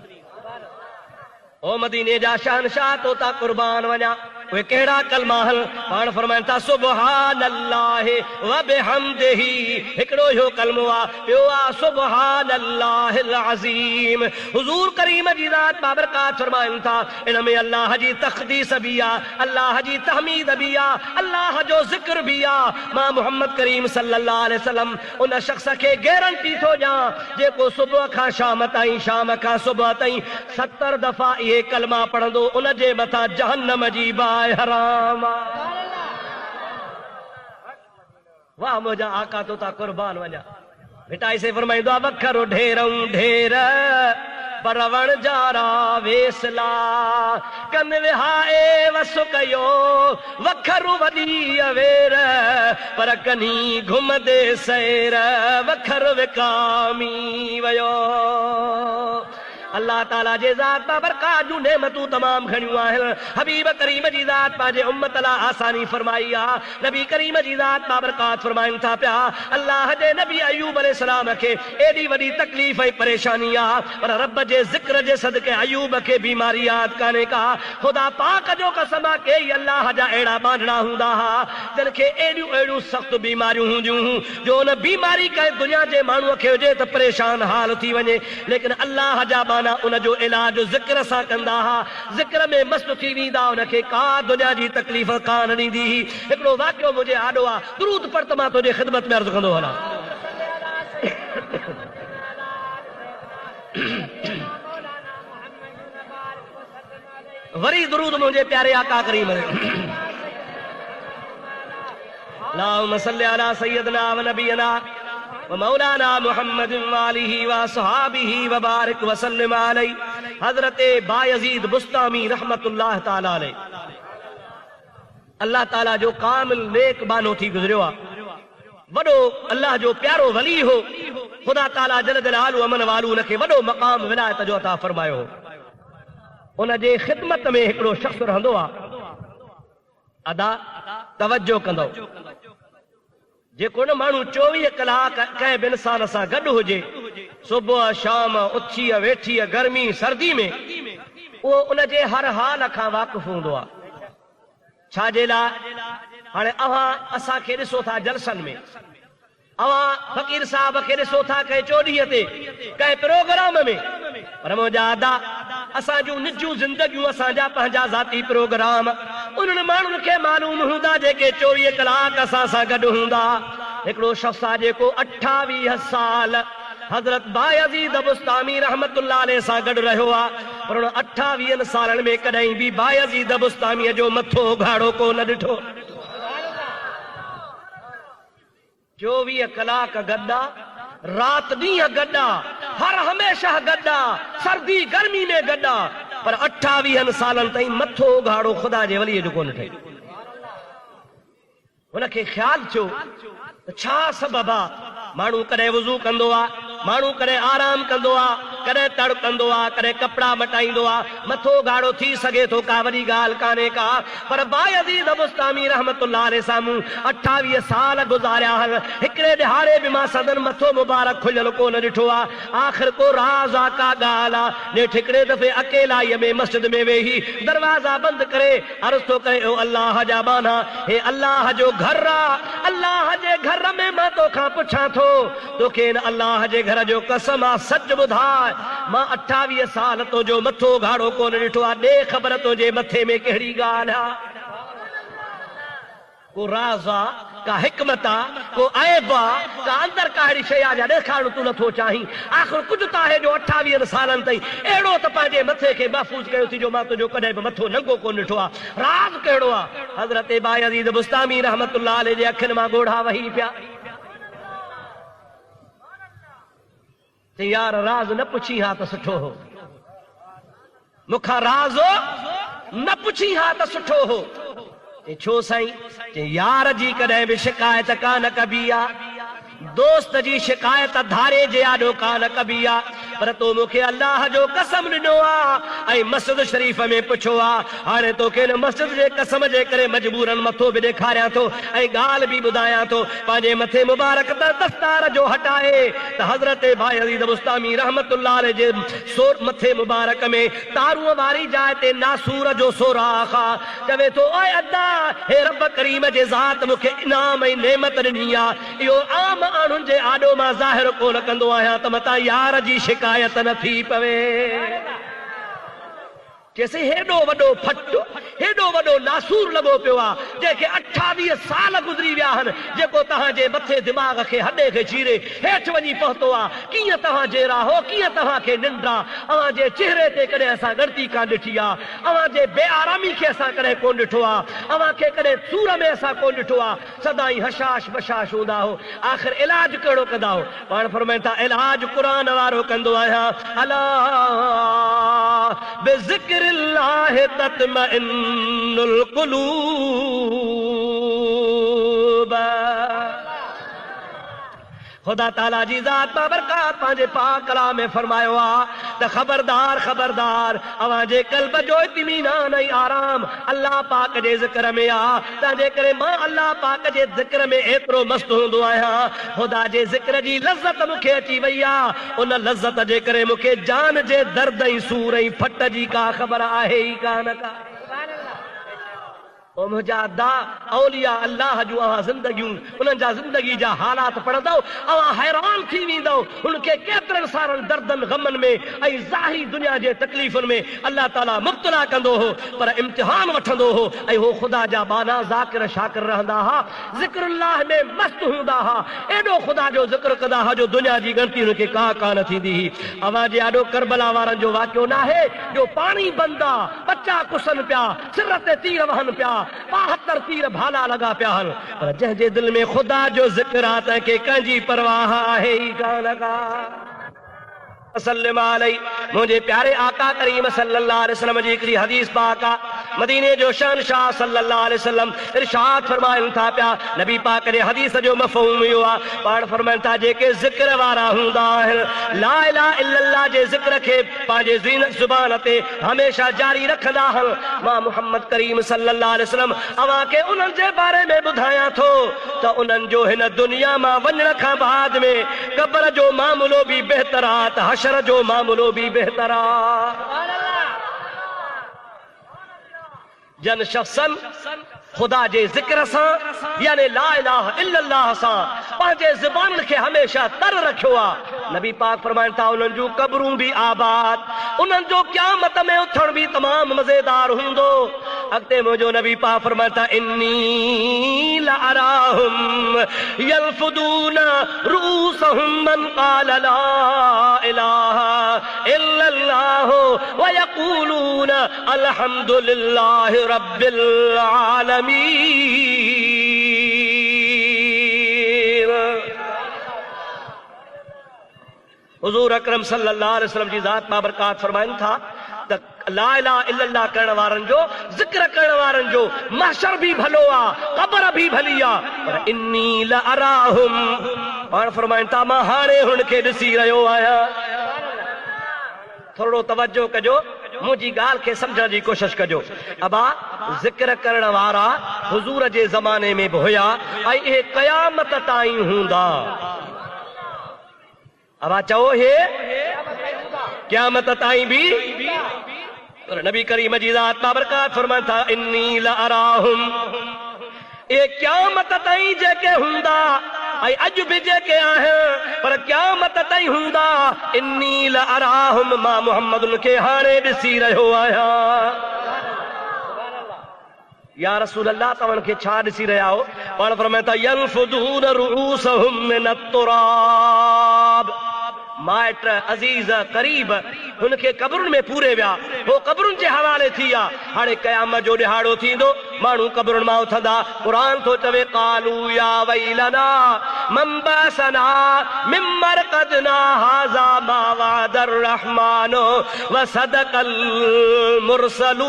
ओ मदीने जा शहनशाह, तोता कुर्बान वञा, उहे कहिड़ा कलमा आहिनि? पाण फरमाइनि था सुब्हानल्लाह व बिहम्दिही, हिकिड़ो इहो कलमो आहे। ॿियो आहे सुब्हानल्लाहिल अज़ीम। हुज़ूर करीम जी ज़ात बाबरकात फरमाइनि था, इन में अल्लाह जी तक़दीस बि आहे, अल्लाह जी तहमीद बि आहे, अल्लाह जो ज़िक्र बि आहे। मां मोहम्मद करीम सल्लल्लाहु अलैहि वसल्लम उन शख़्स खे गारंटी थो ॾियां जेको सुबुह खां शाम ताईं, शाम खां सुबुह ताईं 70 दफ़ा इहे कलमा पढ़ंदो, उन जे मथां जहन्नम जी बाहि हराम। वाह मुंहिंजा आका तोता कुर्बान वञा। मिटाई से फरमाईंदो आहे, वखरो ढेरऊं ढेर पर वण जारा वेसला, कन विहाए वसु कयो वखरू वॾी अवेर, पर कनी घुमदे सैर वखर विकामी वयो। अल्लाह ताला जे ज़ात मां बरकात जूं नेमतूं तमाम खणियूं आहिनि। हबीब करीम जी ज़ात पंहिंजे उम्मत लाइ आसानी फरमाई आहे। नबी करीम जी ज़ात मां बरकात फरमाइनि था पिया। अल्लाह जे नबी अयूब अलैहिस्सलाम खे एॾी वॾी तकलीफ़ ऐं परेशानी आहे, पर रब जे ज़िक्र जे सदके अयूब खे बीमारी यादि कान्हे का। ख़ुदा पाक जो कसम आहे के अल्लाह जा अहिड़ा बांधड़ा हूंदा हुआ जिन खे एॾियूं एॾियूं सख़्तु बीमारियूं हूंदियूं हुयूं जो उन बीमारी कंहिं दुनिया जे माण्हूअ खे हुजे त परेशान हाल थी वञे, लेकिन अल्लाह जा बाना उन जो इलाज ज़िक्र सां कंदा हुआ। ज़िक्र में मस्त थी वेंदा, उनखे का दुनिया जी तकलीफ़ कान ॾींदी हुई। हिकिड़ो वाक़ियो मुंहिंजे आॾो आहे, दुरूद पढ़ त मां तुंहिंजे ख़िदमत में अर्ज़ु कंदो हलां। वरी दुरूद मुंहिंजे प्यारे आका करीम अल्लाहुम्मा सल्लि अला सय्यदना व नबियना व मौलाना मुहम्मद व आलिहि व असहाबिहि व बारिक व सल्लिम अलैहि। हज़रत बायज़ीद बुस्तामी रहमतुल्लाह ताला अलैहि अल्लाह ताला जो कामिल नेक बानो थी गुज़रियो आहे। वॾो अल्लाह जो प्यारो वली हो। ख़ुदा ताला जल जलालु अमन वालू उनखे वॾो मक़ाम विलायत जो अता फरमायो हो। उन जे ख़िदमत में हिकिड़ो शख़्स रहंदो आहे, अदा तवज्जो कंदो, जेको न माण्हू 24 कलाक कंहिं बि इंसान सां गॾु हुजे, सुबुह शाम उथी वेठी गर्मी सर्दी में, उहो उन जे हर हाल खां वाक़ुफ़ हूंदो आहे। छाजे लाइ? हाणे अव्हां असांखे ॾिसो था जलसनि में, अव्हां फ़क़ीर साहब खे ॾिसो था कंहिं चोॾीअ ते कंहिं प्रोग्राम में, पर मुंहिंजा अदा असां जूं निजूं ज़िंदगियूं, असांजा पंहिंजा ज़ाती प्रोग्राम उन्हनि माण्हुनि खे मालूम हूंदा जेके 24 कलाक असां सां गॾु हूंदा। हिकिड़ो शख़्स आहे जेको 28 साल हज़रत बायज़ीद बुस्तामी रहमतुल्लाह अलैहि सां गॾु रहियो आहे, पर उन 28 सालनि में कॾहिं बि बायज़ीद बुस्तामीअ जो मथो उघाड़ो कोन ॾिठो। 24 कलाक गड्डा, रात ॾींहं गड्डा, हर हमेशह गड्डा, सर्दी गर्मी में गड्डा, पर 28 सालनि ताईं मथो उघाड़ो ख़ुदा जे वलीअ जो कोन ठही। उनखे ख़्याल थियो त छा सबब आहे? माण्हू कॾहिं वुज़ू कंदो आहे, माण्हू कॾहिं आराम कंदो आहे, कॾहिं तड़ कंदो आहे, कॾहिं कपिड़ा मटाईंदो आहे, मथो गाढ़ो थी सघे थो, का वॾी ॻाल्हि कान्हे का। पर बायज़ीद बुस्तामी रहमतुल्लाह अलैहि साम्हूं 28 साल गुज़ारिया आहिनि, हिकिड़े ॾिहाड़े बि मां सदन मथो मुबारक खुलियल कोन ॾिठो आहे। आख़िर को राज़ आहे, का ॻाल्हि आहे? नेठि हिकिड़े दफ़े अकेलाईअ में मस्जिद में वेही दरवाज़ा बंदि करे अर्ज़ु थो करे, ओ अल्लाह जा बाना, हे अल्लाह जो घर आहे, अल्लाह जे घर में मां तोखां पुछां थो, तोखे इन अल्लाह जे घर जो कसम आहे, सच ॿुधाए, मां 28 साल तुंहिंजो मथो घाड़ो कोन ॾिठो आहे, ॾे ख़बर तुंहिंजे मथे में कहिड़ी ॻाल्हि आहे? को राज़ आहे, का हिकमत आहे, को ऐब आहे, का अंदर का अहिड़ी शइ आहे ॾेखारणु तूं नथो चाहीं? आख़िर कुझु त आहे जो 28 सालनि ताईं अहिड़ो त पंहिंजे मथे खे महफ़ूज़ कयो थी जो मां तुंहिंजो कॾहिं बि मथो नंगो कोन ॾिठो आहे। राज़ कहिड़ो आहे? हज़रत बायज़ीद बुस्तामी रहमतुल्लाह अलैहि जे अखियुनि मां ॻोढ़ा वही पिया। यार राज़ न पुछी हा त सुठो हो, मूंखां राज़ न पुछी हा त सुठो हो। छो साईं? यार जी कॾहिं बि शिकायत कान कबी आहे, दोस्त जी शिकायत धारे जे आॾो कान कबी आहे, पर तो मूंखे अल्लाह जो कसम ॾिनो आहे ऐं मस्जिद शरीफ़ में पुछो आहे। हाणे तोखे हिन मस्जिद जे कसम जे करे मजबूरन मथो बि ॾेखारियां थो ऐं ॻाल्हि बि ॿुधायां थो। पंहिंजे मथे मुबारक दस्तार जो हटाए त हज़रत बायज़ीद बुस्तामी रहमतुल्लाह अलैहि जे मथे मुबारक में तारूअ वारी जाइ ते नासूर जो सोराख़ आहे। चवे थो, ओए अदा, हे रब करीम जे ज़ात मूंखे इनाम ऐं नेमत ॾिनी आहे, इहो आम माण्हुनि जे आॾो मां ज़ाहिर कोन कंदो आहियां त मतां यार जी शिकायत न थी पवे। चेसि हेॾो वॾो फटु, हेॾो वॾो नासूर लॻो पियो आहे, जंहिंखे 28 साल गुज़री विया आहिनि, जेको तव्हांजे मथे दिमाग़ खे हॾे खे चीरे हेठि वञी पहुतो आहे। कीअं तव्हां जे राहो, कीअं तव्हांखे निंड आहे? अव्हां जे चेहरे ते कॾहिं असां ॻणती कान ॾिठी आहे, अव्हां जे बेआरामी खे असां कॾहिं कोन ॾिठो आहे, अव्हां खे कॾहिं सूर में असां कोन ॾिठो आहे, सदाई हशाश बशाश हूंदा हो। आख़िर इलाज कहिड़ो कंदा हो? पाण फरमाइनि था, इलाज क़ुरान वारो कंदो आहियां। अला बिज़िक्र तत्मइन्नुल क़ुलूब। ख़ुदा ताला जी ज़ात बाबरकात पंहिंजे पाक कलाम में फरमायो आहे, त खबरदार खबरदार अवाजे कल्ब जो इत्मीनान ऐं आराम अल्लाह पाक जे ज़िक्र में आ। तंहिंजे करे मां अल्लाह पाक जे ज़िक्र में एतिरो मस्त हूंदो आहियां, ख़ुदा जे ज़िक्र जी लज़्ज़त मूंखे अची वई आहे। उन लज़्ज़त जे करे मूंखे जान जे दर्द ऐं सूर ऐं फट जी का ख़बर आहे ई कान का। ओ मुंहिंजा दा औलिया अल्लाह जूं अवां ज़िंदगियूं उन्हनि जा ज़िंदगी जा हालात पढ़ंदव अवां हैरान थी वेंदव। उनखे केतिरनि सारनि दर्दनि गमनि में ऐं ज़ाहिरी दुनिया जे तकलीफ़ुनि में अल्लाह ताला मुब्तला कंदो हो, पर इम्तिहान वठंदो हो ऐं हो ख़ुदा जा बाना ज़ाकिर शाकिर रहंदा हा, ज़िक्रुल्लाह में मस्त हूंदा हा, एॾो ख़ुदा जो ज़िक्र कंदा हा जो दुनिया जी गिनती उनखे का कान थींदी हुई। अवां जे ॾाढो करबला वारनि जो वाक़ियो न आहे जो पाणी बंद आ, बच्चा कुसनि पिया, सिर ते तीर वहनि पिया, 72 तीर भाला लगा पिया हन, पर जंहिंजे दिल में ख़ुदा जो ज़िक्र आहे तंहिंखे कंहिंजी परवाह आहे ई कान का। मुझे प्यारे आका करीम सल्लल्लाहु अलैहि वसल्लम जी हिकिड़ी हदीस पाक आहे। मदीने जो शहंशाह सल्लल्लाहु अलैहि वसल्लम इरशाद फरमाइनि था पिया, नबी पाक जे हदीस जो मफ़हूम इहो आहे, पाण फरमाइनि था जेके ज़िक्र वारा हूंदा आहिनि ला इलाहा इल्लल्लाह जे ज़िक्र खे पंहिंजे ज़ुबान ते हमेशा जारी रखंदा आहिनि। मां मुहम्मद करीम सल्लल्लाहु अलैहि वसल्लम अवां खे उन्हनि जे बारे में ॿुधायां थो त उन्हनि जो हिन दुनिया मां वञण खां बाद में क़ब्र जो मामलो बि बहितर आहे, त हशर जो मामलो भी बेहतर आ। जन शख्सन खुदा जे ज़िक्र सां यानी ला इलाहा इल्लल्लाह सां पंहिंजे ज़ुबान खे हमेशा तर रखियो आहे। नबी पाक फरमाइनि था उन्हनि जूं क़ब्रूं बि आबाद, उन्हनि जो क़यामत में उथण बि तमामु मज़ेदार हूंदो। अॻिते मुंहिंजो नबी पाक फरमाइनि था इन्नी लअराहुम यलफुदून रुऊसहुम मन क़ाल ला इलाहा इल्लल्लाह व यक़ूलून अल्हम्दुलिल्लाहि रब्बिल आलमीन। हुज़ूर अकरम सल्लल्लाहु अलैहि वसल्लम जी ज़ात बाबरकात फरमाइनि था त ला इलाहा इल्लल्लाह करण वारनि जो ज़िक्र करण वारनि जो महशर भी भलो आ, क़ब्र भी भली आ, पर इन्नी लअराहुम पाण फरमाइनि था मां हाणे हुनखे ॾिसी रहियो आहियां। थोरो तवज्जो कजो, मुंहिंजी ॻाल्हि खे सम्झण जी कोशिश कजो। अबा ज़िक्र करण वारा हुज़ूर जे ज़माने में बि हुया ऐं इहे क़यामत ताईं हूंदा। अबा चओ हे क़यामत ताईं बि, पर नबी करीम जी ज़ात बाबरकात फरमाइनि था इन्नी लअराहुम, ए क़यामत ताईं जेके हूंदा ऐं अॼु बि जेके आहिनि पर क़यामत ताईं हूंदा। इन्नी लअराहुम मां मुहम्मद खे हाणे ॾिसी रहियो आहियां। या रसूल अल्लाह तव्हां खे छा ॾिसी रहिया हो? पाण फरमाइनि था यनफुदून रुऊसहुम मिन अत्तुराब, माइट अज़ीज़ करीब हुनखे क़ब्रुनि में पूरे विया, हो क़ब्रुनि जे हवाले थी विया। हाणे क़यामत जो ॾिहाड़ो थींदो, माण्हू क़ब्रुनि मां उथंदा। क़ुरान थो चवे क़ालू या वैलना मन बअसना मिन मरक़दना हाज़ा मा वअदर रहमानु व सदक़ल मुरसलून।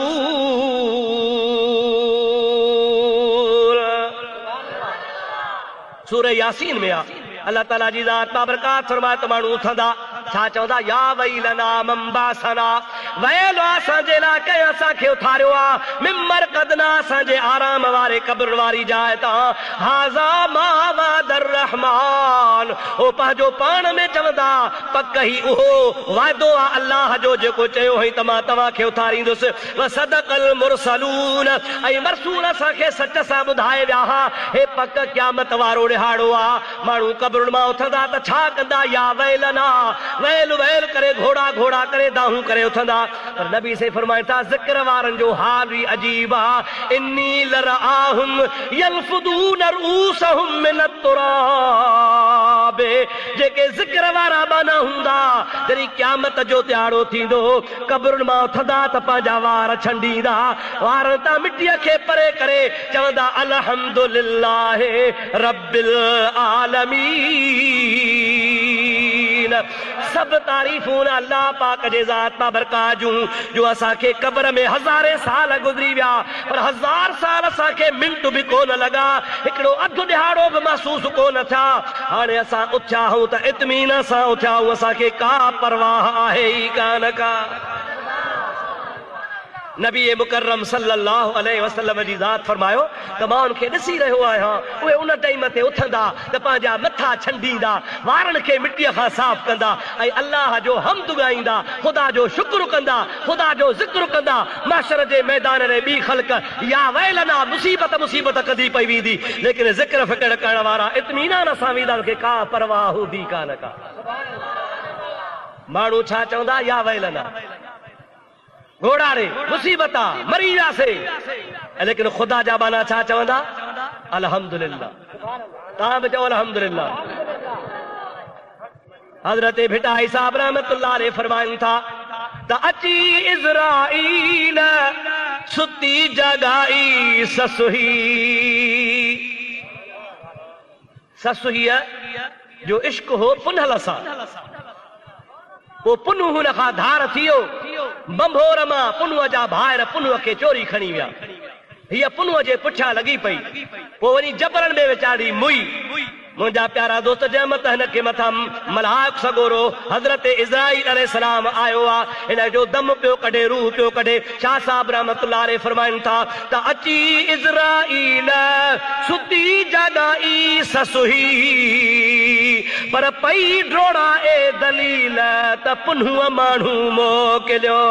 सूरह यासीन में आहे अल्लाह ताला जी ज़ात बाबरकात फरमाए त माण्हू उथंदा, छा चवंदा या वैलना मन बअसना, वैल असांजे लाइ कंहिं असांखे उथारियो आहे, मिन मरक़दना असांजे आराम वारे क़ब्र वारी जाइ तां, हाज़ा मा वअदर रहमान, हो पंहिंजो पाण में चवंदा पक ही उहो वाइदो आहे अल्लाह जो जेको चयो हुई त मां तव्हांखे उथारींदुसि। व सदक़ल मुरसलून, ऐं मरसूल असांखे सच सां ॿुधाए विया हा हे पक क़यामत वारो ॾिहाड़ो आहे। माण्हू क़ब्रुनि मां उथंदा त छा कंदा या वैलना, वैल वैल करे घोड़ा घोड़ा करे दाहूं करे उथंदा। पर नबी से फरमाइनि था ज़िक्र वारनि जो हाल बि अजीब आहे। इन्नी लरआहुम यलफुदून रुऊसहुम मिन अत्तुराब, जेके ज़िक्र वारा बाना हूंदा जॾहिं क़यामत जो ॾिहाड़ो थींदो क़ब्रुनि मां उथंदा त पंहिंजा वार छंडींदा, वारनि तां मिटीअ खे परे करे चवंदा अल्हम्दुलिल्लाहि रब्बिल आलमीन, सब तारीफ़ूं अल्लाह पाक जे ज़ात बाबरकात जूं जो असांखे क़ब्र में हज़ारे साल गुज़री विया पर 1000 साल असांखे मिंट बि कोन लॻा हिकिड़ो अधु ॾिहाड़ो बि महसूस कोन थिया हाणे असां उथिया आहियूं त इत्मीन सां उथिया आहियूं असांखे का परवाह आहे ई कान का नबी मुकर्रम सल्लल्लाहु अलैहि वसल्लम जी ज़ात फरमायो त मां उनखे ॾिसी रहियो आहियां उहे उन टाइम ते उथंदा त पंहिंजा मथा छंडींदा वारनि खे मिटीअ खां साफ़ कंदा ऐं अल्लाह जो हम्द ॻाईंदा ख़ुदा जो शुक्र कंदा ख़ुदा जो ज़िक्र कंदा महशर जे मैदान में ॿी ख़ल्क़ या वैलना मुसीबत कदी पई वेंदी लेकिन ज़िक्र फ़िक्र करण वारा इत्मीनान सां वेंदा उनखे का परवाह हूंदी कान का माण्हू छा चवंदा या वैलना घोड़ारे मुसीबता मरी वियासीं लेकिन ख़ुदा जा बाना छा चवंदा अल्हम्दुलिल्लाह तव्हां बि चओ अल्हम्दुलिल्लाह हज़रत भिटाई साहब रहमतुल्लाह अलैहि फरमाइनि था त अची इज़राईल सुती जगाई ससुहीअ जो इश्क हो पुनहल सां वो पुनु हुन खां धार थियो बंभोर मां पुनुअ जा भाइर पुनुअ खे चोरी खणी विया हीअ पुनुअ जे पुठियां लॻी पई पोइ वञी जबरनि में वीचारी मुई मुंहिंजा प्यारा दोस्त जंहिं हिन खे मथां मलाक सगोरो हज़रत इज़राईल अलैहिस्सलाम आयो आहे हिन जो दम पियो कढे रूह पियो कढे शाह साहब रहमतुल्लाह अलैहि फरमाइनि था त अची इज़राईल सुती जगाई ससुही पर पई ड्रोड़ा ए दलील त पुन्हुअ माण्हू मोकिलियो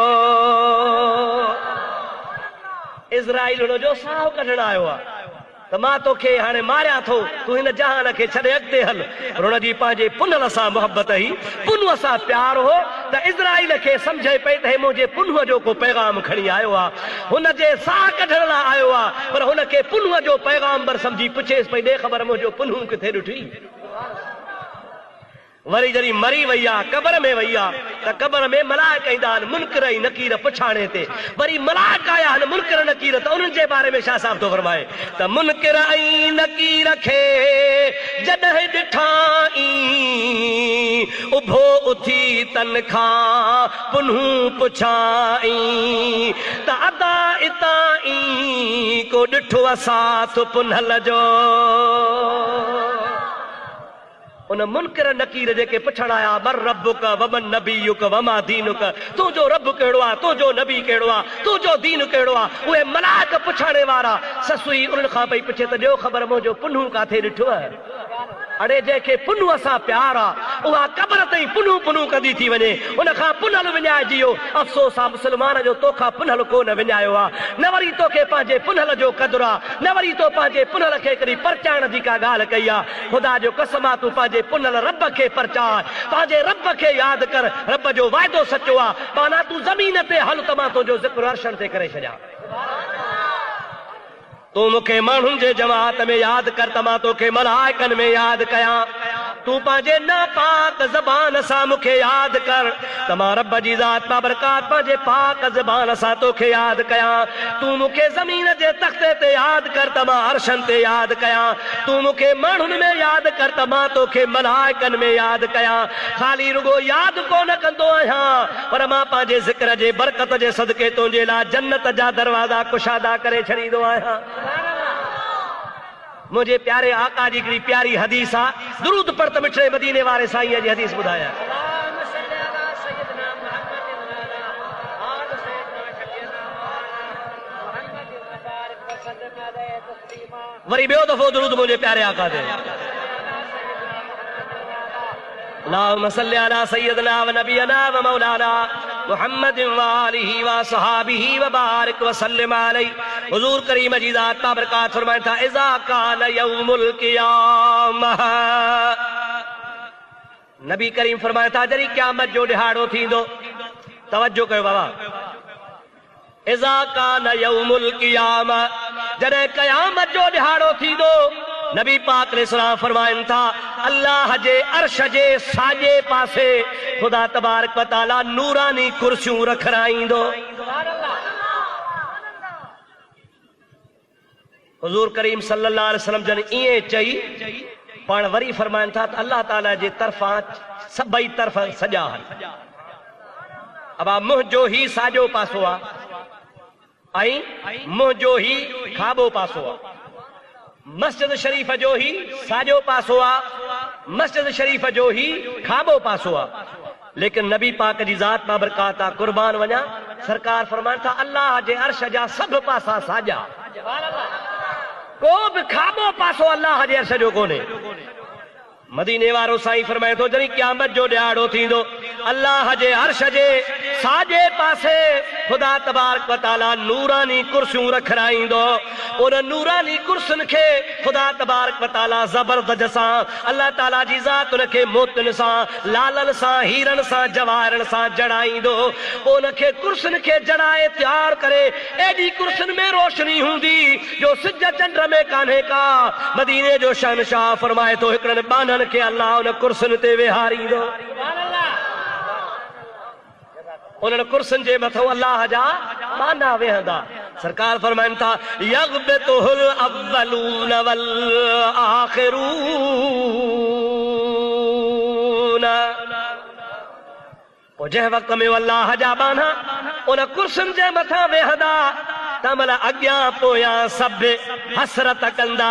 इज़राईल हुन जो साहु कढण आयो आहे त मां तोखे हाणे मारियां थो तूं हिन जहान खे छॾे अॻिते हल पर हुन जी पंहिंजे पुनल सां मोहबत हुई पुनुअ सां प्यार हो त इज़राईल खे सम्झे पई त हे मुंहिंजे पुनुअ जो को पैगाम खणी आयो आहे हुन जे साह कढण लाइ आयो आहे पर हुनखे पुनुअ जो पैगाम्बर सम्झी पुछेसि पई ॾे ख़बर मुंहिंजो पुन्हू किथे ॾिठी वरी जॾहिं मरी वई आहे क़ब्र में वई आहे त क़ब्र में मलाइक ईंदा आहिनि मुनकर ऐं नकीर पुछाणे ते वरी मलाइक आया आहिनि मुनकर नकीर त उन्हनि जे बारे में शाह साहब थो फरमाए त मुनकर ऐं नकीर खे जॾहिं ॾिठाई उभो उथी तन खां पुन्हू पुछाई त अदा इताई को ॾिठो असां पुनहल जो उन मुनकर नकीर जेके पुछण आया मर रब्बुक वमन नबीयुक वमा दीनुक तुंहिंजो रब कहिड़ो आहे तुंहिंजो नबी कहिड़ो आहे तुंहिंजो दीन कहिड़ो आहे उहे मलाइक पुछाणे वारा ससुई उन्हनि खां पई पुछे त ॾियो ख़बर मुंहिंजो पुन्हू काथे ॾिठो आहे अड़े जंहिंखे पुन्हूअ सां प्यार आहे उहा क़ब्र ताईं पुन्हू कंदी थी वञे उन खां पुनल विञाइजी वियो अफ़सोस आहे मुस्लमान जो तोखां पुनल कोन विञायो आहे न वरी तोखे पंहिंजे पुनल जो क़दुरु आहे न वरी तो पंहिंजे पुनल खे कॾहिं परचाइण जी का ॻाल्हि कई आहे ख़ुदा जो कसम आहे तूं पंहिंजे पुनल रब खे परचाए पंहिंजे रब खे यादि कर रब जो वाइदो सचो आहे माना तूं ज़मीन ते हल त मां तुंहिंजो ज़िक्र अर्शन ते करे छॾियां तू मूंखे माण्हुनि जे जमात में यादि कर त मां तोखे मलाइकनि में यादि कयां तू पंहिंजे नापाक ज़बान सां मूंखे यादि कर त मां रब जी ज़ात बाबरकात पंहिंजे पाक ज़बान सां तोखे यादि कयां तू मूंखे ज़मीन जे तख़्ते ते यादि कर त मां अर्शन ते यादि कयां तू मूंखे माण्हुनि में यादि कर त मां तोखे मलाइकनि में यादि कयां ख़ाली रुगो यादि कोन कंदो आहियां पर मां पंहिंजे ज़िक्र जे बरकत जे सदके तुंहिंजे लाइ जन्नत जा दरवाज़ा कुशादा करे छॾींदो आहियां मुझे प्यारे आका जी हिकिड़ी प्यारी हदीस आहे दुरूद पर त मिठड़े मदीने वारे साईं जी हदीस ॿुधाया वरी ॿियो दफ़ो दुरूद मुझे प्यारे आका ते अल्लाहुम्मा सल्ली अला सय्यदना व नबियना व मौलाना मुहम्मद व आलिहि व सहाबिहि व बारिक व सल्लिम अलैहि हुजूर करीम जी ज़ात बाबरकात फरमाया था इज़ा कान यौमुल क़ियामह नबी करीम फरमाया था जॾहिं क़यामत जो ॾिहाड़ो थींदो तवज्जो कयो बाबा इज़ा कान यौमुल क़ियामह जॾहिं क़यामत जो ॾिहाड़ो थींदो नबी पाक अलैहिस्सलाम फरमाइनि था अल्लाह जे अर्श जे साॼे पासे ख़ुदा तबारक व तआला नूरानी कुर्सियूं रखराईंदो हुजूर करीम सल्लल्लाहु अलैहि वसल्लम जन इएं चई पाण वरी फरमाइनि था त अल्लाह ताला जे तरफ़ां सभई तरफ़ सॼा अब मुंहिंजो ही साॼो पासो आहे ऐं मुंहिंजो ही खाॿो पासो आहे। मस्जिद शरीफ़ जो ही साॼो पासो आहे, मस्जिद शरीफ़ जो ही खाॿो पासो आहे। लेकिन नबी पाक जी ज़ात बाबरकात आहे, कुर्बान वञा, सरकार फरमाइनि था अल्लाह जे अर्श जा सभु पासा साॼा, को बि खाॿो पासो अल्लाह जे अर्श जो कोन्हे। मदीने वारो साईं फरमाए थो जॾहिं क़यामत जो ॾियारो थींदो अल्लाह जे अर्श जे साॼे पासे ख़ुदा तबारक व तआला नूरानी कुर्सियूं रखाईंदो। उन नूरानी कुर्सियुनि खे ख़ुदा तबारक व तआला ज़बरदस्त सां अल्लाह ताला जी ज़ात उन खे मोतियुनि सां, लालनि सां, हीरनि सां, जवाहरनि सां जड़ाईंदो। उन खे कुर्सियुनि खे जड़ाए तयार करे एॾी कुर्सियुनि में रोशनी हूंदी जो सिज चंड में कान्हे का। मदीने जो शहनशाह फरमाए थो हिकिड़नि बाननि के अल्लाह उन कुर्सियुनि ते वेहारींदो। उन्हनि कुर्सियुनि जे मथां अल्लाह जा बाना वेहंदा। सरकार फरमाइनि था यग़बितुहुल अव्वलून वल आख़िरून। पोइ जंहिं वक़्त में अल्लाह जा बाना उन कुर्सियुनि जे मथां वेहंदा तमल अॻियां पोयां सभु हसरत कंदा,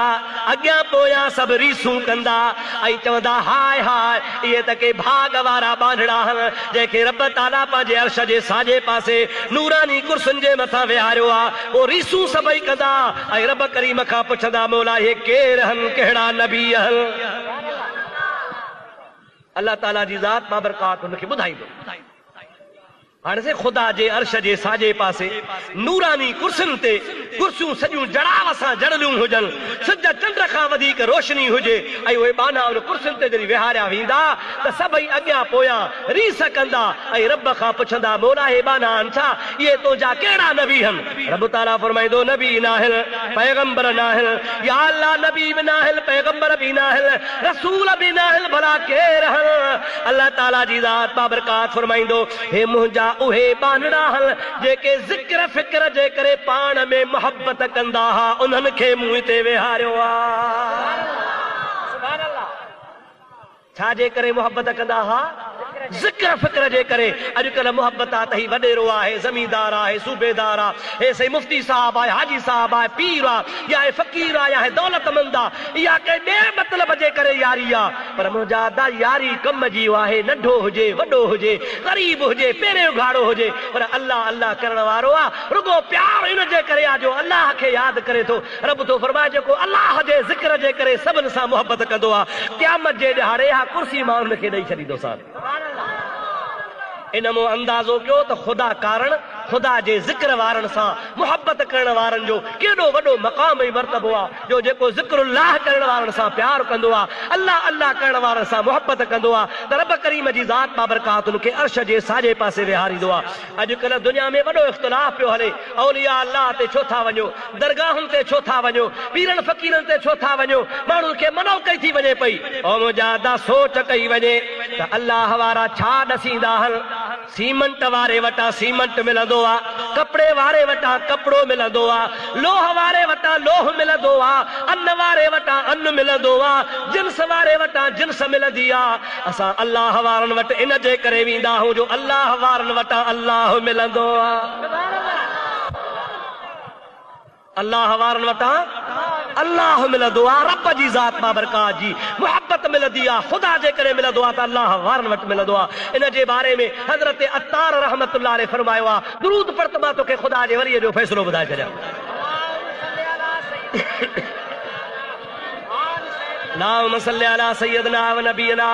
अॻियां पोयां सभु रीसूं कंदा ऐं चवंदा हाय हाय इहे त के भाग वारा बांधड़ा आहिनि जंहिंखे रब ताला पंहिंजे अर्श जे साॼे पासे नूरानी कुर्सियुनि जे मथां वेहारियो आहे। पोइ रीसूं सभई कंदा ऐं रब करीम खां पुछंदा मौला हे केर आहिनि, कहिड़ा नबी आहिनि। अल्लाह ताला जी ज़ात बाबरकात हुनखे ॿुधाईंदो। हाणे से ख़ुदा जे अर्श जे साॼे पासे नूरानी कुर्सियुनि ते कुर्सियूं सॼियूं जड़ाव सां जड़लियूं हुजनि, सिज चंड खां वधीक रोशनी हुजे ऐं उहे बाना उन कुर्सियुनि ते जॾहिं विहारिया वेंदा त सभई अॻियां पोयां रीस कंदा ऐं रब खां पुछंदा मौला हे बाना आहिनि छा, इहे तुंहिंजा कहिड़ा नबी आहिनि। रब ताला फरमाईंदो नबी न आहिनि, पैगंबर न आहिनि, या अल्लाह नबी बि न आहिनि, पैगंबर बि न आहिनि, रसूल बि न आहिनि, भला केर आहिनि। अल्लाह ताला जी ज़ात बाबरकात फरमाईंदो हे मुंहिंजा उहे बानड़ा आहिनि जेके ज़िक्र फिक्र जे करे पाण में मोहब्बत कंदा हुआ, उन्हनि खे मुंहुं ते वेहारियो आहे। छा जे करे मोहब्बत कंदा हुआ? ज़िक्र फिक्र जे करे। अॼुकल्ह मोहब्बत आहे त ही वॾेरो आहे, ज़मींदार आहे, सूबेदार आहे, हे सही मुफ्ती साहब आहे, हाजी साहब आहे, पीर आहे, या हे फ़कीर आहे, या हे दौलतमंद आहे, या कंहिं ॿिए मतिलब जे करे यारी आहे। पर मुंहिंजा दा यारी कम जी आहे, नंढो हुजे वॾो हुजे, ग़रीब हुजे पहिरियों घाड़ो हुजे, पर अल्लाह अल्लाह करण वारो आहे। रुगो प्यार इन जे करे आहे जो अल्लाह खे यादि करे थो। रब थो फरमाए जेको अल्लाह जे ज़िक्र जे करे सभिनि सां मोहब्बत कंदो आहे, क़यामत जे ॾिहाड़े हा कुर्सी मां हुनखे ॾेई छॾींदोसां। इन मूं अंदाज़ो कयो त ख़ुदा कारण ख़ुदा जे ज़िक्र वारनि सां मोहब्बत करण वारनि जो केॾो वॾो मक़ाम ऐं मर्तबो आहे, जो जेको ज़िक्रुल्लाह करण वारनि सां प्यार कंदो आहे, अल्लाह अल्लाह करण वारनि सां मोहब्बत कंदो आहे, त रब करीम जी ज़ात बाबरकात उनखे अर्श जे साॼे पासे वेहारींदो आहे। अॼुकल्ह दुनिया में वॾो इख़्तिलाफ़ पियो हले, औलिया अल्लाह ते छो था वञो, दरगाहुनि ते छो था वञो, पीरनि फ़कीरनि ते छो था वञो, माण्हुनि खे मनो कई थी वञे पई। ऐं मुंहिंजा दा सोच कई वञे त अल्लाह वारा छा ॾसींदा आहिनि। सीमेंट वारे वटां सीमेंट मिलंदो आहे, कपिड़े वारे वटां कपिड़ो मिलंदो आहे, लोह वारे वटां लोह मिलंदो आहे, अन्न वारे वटां अन्न मिलंदो आहे, जिन्स वारे वटां जिन्स मिलंदी आहे। असां अल्लाह वारनि वटि इन जे करे वेंदा आहियूं जो अल्लाह वारनि वटां अल्लाह मिलंदो आहे। अल्लाह वारनि वटां अल्लाह मिलंदो आहे, रब जी ज़ात बाबरकात जी मोहब्बत मिलंदी आहे, ख़ुदा जे करे मिलंदो आहे त अल्लाह वारनि वटि मिलंदो आहे। इन जे बारे में हज़रत अत्तार रहमतुल्लाह अलैहि फरमायो आहे, दुरूद पढ़ त मां तोखे ख़ुदा जे वलीअ जो फ़ैसिलो ॿुधाए छॾियां। अल्लाहुम्म सल्लि अला सय्यदना व नबीना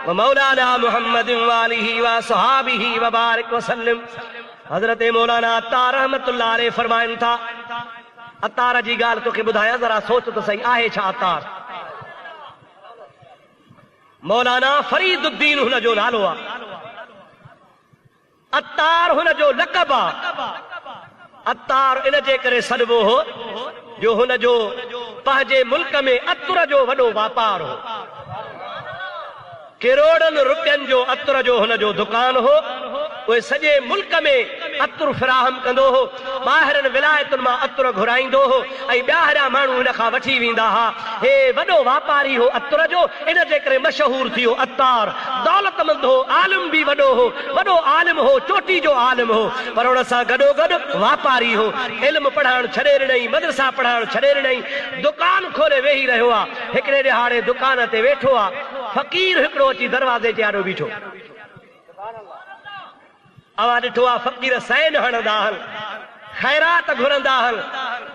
व मौलाना मुहम्मदिन व आलिहि व सहाबिहि व बारिक व सल्लिम। हज़रत मौलाना अत्तार रहमतुल्लाह अलैहि फरमाइनि था, अत्तार जी ॻाल्हि तोखे ॿुधायां, ज़रा सोच त सही आहे छा अत्तार। मौलाना फरीदुद्दीन हुन जो नालो आहे, अत्तार हुन जो लक़ब आहे। अत्तार इन जे करे सॾिबो हो जो हुन जो पंहिंजे मुल्क में अतर जो वॾो वापार हो, करोड़नि रुपयनि जो अतर जो हुन जो दुकान हो। उहे सॼे मुल्क में अतुर फिराहम कंदो हो, ॿाहिरनि विलायतुनि मां अतुर घुराईंदो हो ऐं ॿाहिरियां माण्हू हिन खां वठी वेंदा हा। हे वॾो वापारी हो अतुर जो, इन जे करे मशहूर थी वियो अतार। दौलतमंद हो, आलिम बि वॾो हो, वॾो आलिम हो, चोटी जो आलिम हो, पर हुन सां गॾोगॾु वापारी हो। इल्म पढ़ाइण छॾे ॾिनई, मदरसा पढ़ाइण छॾे ॾिनई, दुकान खोले वेही रहियो आहे। हिकिड़े ॾिहाड़े दुकान ते वेठो आहे, फ़कीर हिकिड़ो अची दरवाज़े ते आॾो बीठो। अवां ॾिठो आहे फ़कीर सैन हणंदा आहिनि, ख़ैरात घुरंदा आहिनि,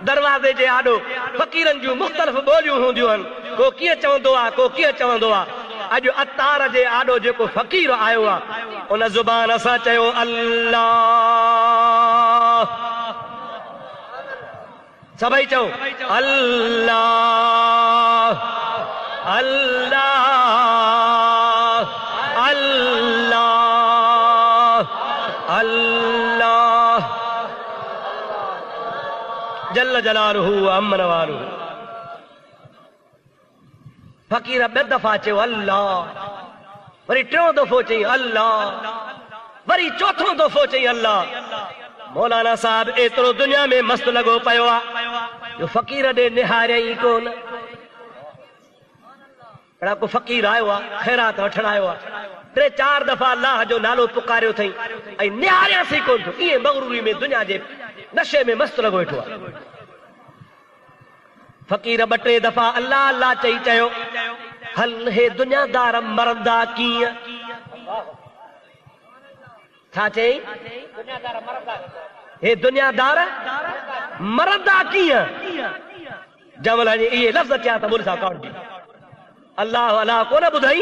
दरवाज़े जे आॾो फ़कीरनि जूं मुख़्तलिफ़ ॿोलियूं हूंदियूं आहिनि, को कीअं चवंदो आहे, को कीअं चवंदो आहे। अॼु अतार जे आॾो जेको फ़कीर आयो आहे, उन ज़ुबान सां चयो अल्लाह। सभई चओ अल्लाह अल्लाह अल्लाह अल्लाह जल्ल जलालुहु अमन वालुहु। फ़कीर ॿ दफ़ा चयो अल्लाह, वरी टियों दफ़ो चई अल्लाह, वरी चौथों दफ़ो चई अल्लाह। मौलाना साहब एतिरो दुनिया में मस्त लॻो पियो आहे जो फ़कीर ॾे निहारियई कोन। अहिड़ा को फ़कीर आयो आहे, ख़ैरात वठण आयो आहे, 3-4 दफ़ा अल्लाह जो नालो पुकारियो अथई ऐं निहारियासीं कोन थियो। ईअं मग़रूरी में दुनिया जे नशे में मस्त लॻो वेठो आहे। फ़कीर 2-3 दफ़ा अल्लाह अल्लाह चई चयो हल हे दुनियादार मरंदा कीअं? छा चई? हे दुनियादार मरंदा कीअं? जमल इहे लफ़्ज़ चया त मुर्ज़ा साहब काउंट जी अल्लाह अल्लाह कोन ॿुधई,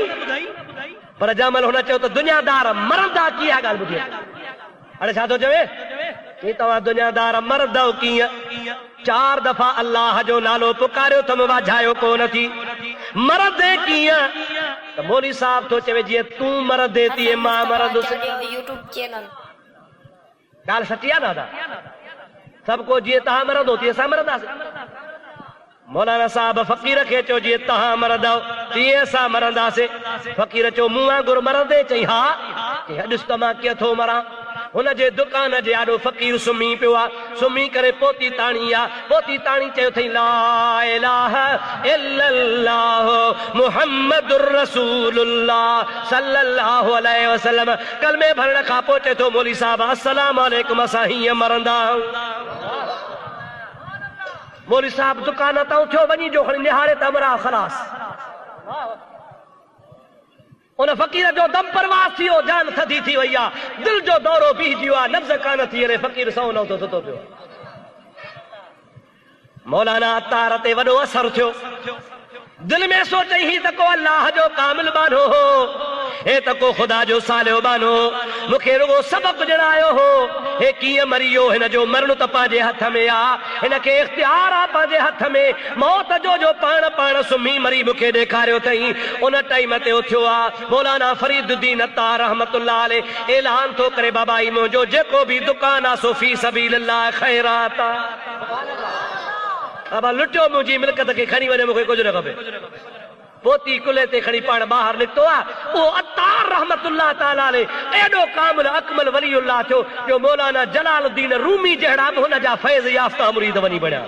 पर जमल हुन चयो त दुनियादार मरंदा कीअं ॻाल्हि ॿुधी। हाणे छा थो चवे कि तव्हां दुनियादार मरंदव कीअं? 4 दफ़ा अल्लाह जो नालो पुकारियो त वाझायो कोन थी। मरंदे कीअं? त मौली साहब थो चवे जीअं तूं मरंदे तीअं मां मरंदुसि। यूट्यूब चैनल ॻाल्हि सची आहे दादा, सभु को जीअं तव्हां मरंदो तीअं असां मरंदासीं। मौलाना साहब फ़कीर खे चयो जीअं तव्हां मरंदव तीअं असां मरंदासीं। फ़कीर चयो मूं वांगुरु मरंदे? चई हा। ॾिस त मां कीअं थो मरां। हुन जे दुकान जे आॾो फ़कीर सुम्ही पियो आहे। सुम्ही करे पोती ताणी आहे, पोती ताणी चयो अथई ला इलाहा इल्लल्लाह मुहम्मदुर रसूलुल्लाह सल्लल्लाहु अलैहि वसल्लम। कलमे भरण खां पोइ चए थो मौली साहब अस्सलाम वालेकुम, असां हीअं मरंदा आहियूं। मौली साहब दुकान तां थियो वञी जो खणी निहारे त मरा ख़लास। उन फ़कीर जो दम परवास थी वियो, जान थधी थी वई आहे, दिल जो दौरो बीहजी वियो आहे, नब्ज़ कान थी रहे, फ़कीर सौ न थो सुतो पियो। मौलाना अतार ते वॾो असर थियो। दिल में सोचई ही त को अल्लाह जो कामिल बानो हो, हे त को ख़ुदा जो सालियो बानो, मूंखे रुगो सबक़ ॼणायो हो। हे कीअं मरियो? हिन जो मरण त पंहिंजे हथ में आहे, हिन खे इख़्तियार आहे पंहिंजे हथ में। मौत जो पाण पाण सुम्ही मरी मूंखे ॾेखारियो अथई। उन टाइम ते उथियो आहे मौलाना फरीदुद्दीन अत्तार रहमतुल्लाह अलैह, ऐलान थो करे बाबाई मुंहिंजो जेको बि दुकान आहे सो फी सबीलिल्लाह ख़ैरात आहे। बाबा लुटियो मुंहिंजी मिल्कत खे खणी वञे, मूंखे कुझु न खपे। पोती कुले ते खणी पाण ॿाहिरि निकितो आहे। उहो अत्तार रहमतुल्लाह ताला अलैह एॾो कामिल अकमल वलीउल्लाह थियो जो मौलाना जलालुद्दीन रूमी जहिड़ा बि हुन जा फैज़ याफ़्ता मुरीद वञी बणिया।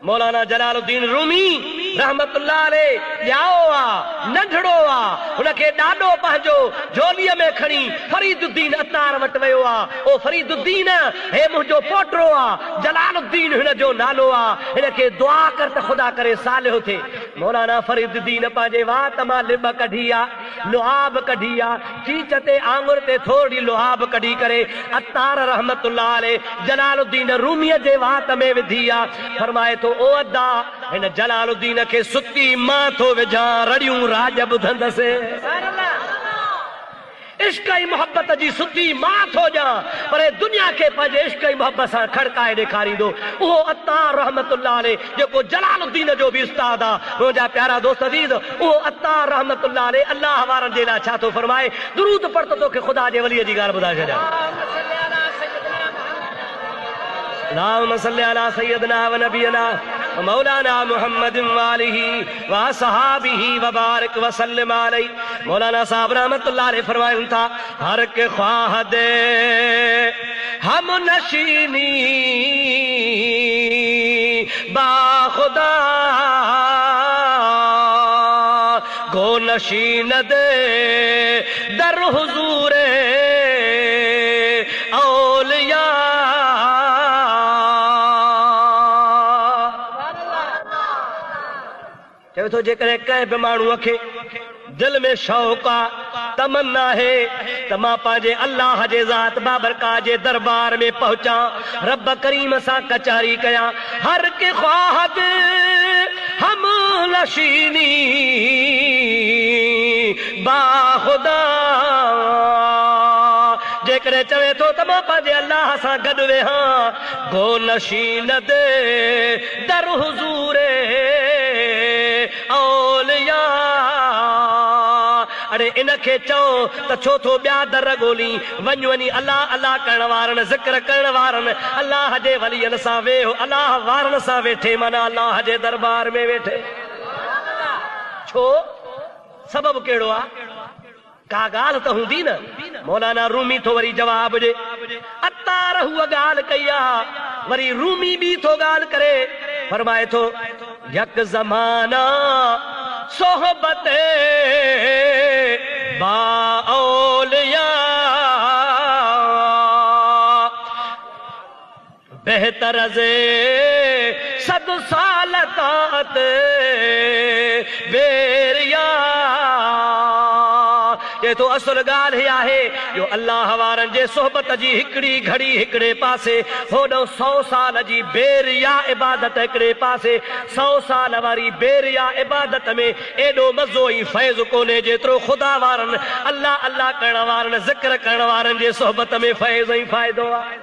मौलाना जलालुद्दीन रूमी रहमतुल्लाह अलैह ॼाओ आहे, नंढड़ो आहे, हुनखे ॾाढो पंहिंजो झोलीअ में खणी फरीदुद्दीन अत्तार वटि वियो आहे। ओ फरीदुद्दीन, हे मुंहिंजो पोटो आहे, जलालुद्दीन हिन जो नालो आहे, हिनखे दुआ कर त ख़ुदा करे सालिहो थिए। मौलाना फरीदुद्दीन पंहिंजे वात मां लिब कढी आहे, लुआब कढी आहे, चीच ते आंगुर ते थोरी लुआब कढी करे अत्तार रहमतुल्लाह अलैह जलालुद्दीन रूमीअ जे वात में विधी आहे। फरमाए थो ओ अदा हिन जलालुद्दीन खे सुती मां थो विझां, रड़ियूं राज ॿुधंदसि। इश्क ऐं मोहब्बत जी सुती मां थो ॾियां, पर दुनिया खे पंहिंजे इश्क ऐं मोहब्बत सां खड़काए ॾेखारींदो उहो अत्तार रहमतुल्लाह अलैह जेको जलालुद्दीन जो बि उस्ताद आहे। मुंहिंजा प्यारा दोस्त अज़ीज़, उहो अत्तार रहमतुल्लाह अलैह अल्लाह वारनि जे लाइ छा थो फरमाए? दुरूद पढ़ त तोखे ख़ुदा जे वलीअ जी ॻाल्हि ॿुधाए छॾियां। अल्लाहुम्मा सल्लि अला सय्यदना व नबियना मौलाना मुहम्मद वालिही व असहाबिही व बारिक व सल्लिम अलैहि। मौलाना साहब रहमतुल्लाह अलैह फरमाइन था, हर के ख्वाह दे हम नशीनी बाखुदा गो नशीन दे दर हुजूरे औलिया। चवे तो जेकॾहिं कंहिं बि माण्हूअ खे दिल में शौक़ आ, तमन्ना है त मां पंहिंजे अल्लाह जे ज़ात बाबरकात जे दरबार में पहुंचा, रब करीम सां कचहरी कयां, हर के ख्वाह दे हम नशीनी बाखुदा। जेकॾहिं चवे थो त मां पंहिंजे अल्लाह सां गॾु वेहां, गो नशीन दे दर हुजूरे औलिया। अरे इनखे चओ त छो थो ॿिया दर ॻोल्ही, वञ वञी अल्लाह अल्लाह करण वारनि, ज़िक्र करण वारनि, अल्लाह जे वलीअनि सां वेहो, अल्लाह वारनि सां वेठे, माना अल्लाह जे दरबार में वेठे। छो सबब कहिड़ो आहे? का ॻाल्हि त हूंदी न। मौलाना रूमी थो वरी जवाब ॾे, अतार हूअ ॻाल्हि कई आहे, वरी रूमी बि थो ॻाल्हि करे, फरमाए थो यक ज़माना सोहबत बाओलिया बेहतर जे सद सालतात बेरिया। ये तो असल ॻाल्हि ही आहे जो अल्लाह वारनि जे सोहबत जी हिकिड़ी घड़ी हिकिड़े पासे, होॾो 100 साल जी बेरिया इबादत हिकिड़े पासे, 100 साल वारी बेरिया इबादत में एॾो मज़ो ऐं फैज़ कोन्हे जेतिरो ख़ुदा वारनि, अल्लाह अल्लाह करण वारनि, ज़िक्र करण वारनि जे सोहबत में फैज़ ऐं फ़ाइदो आहे।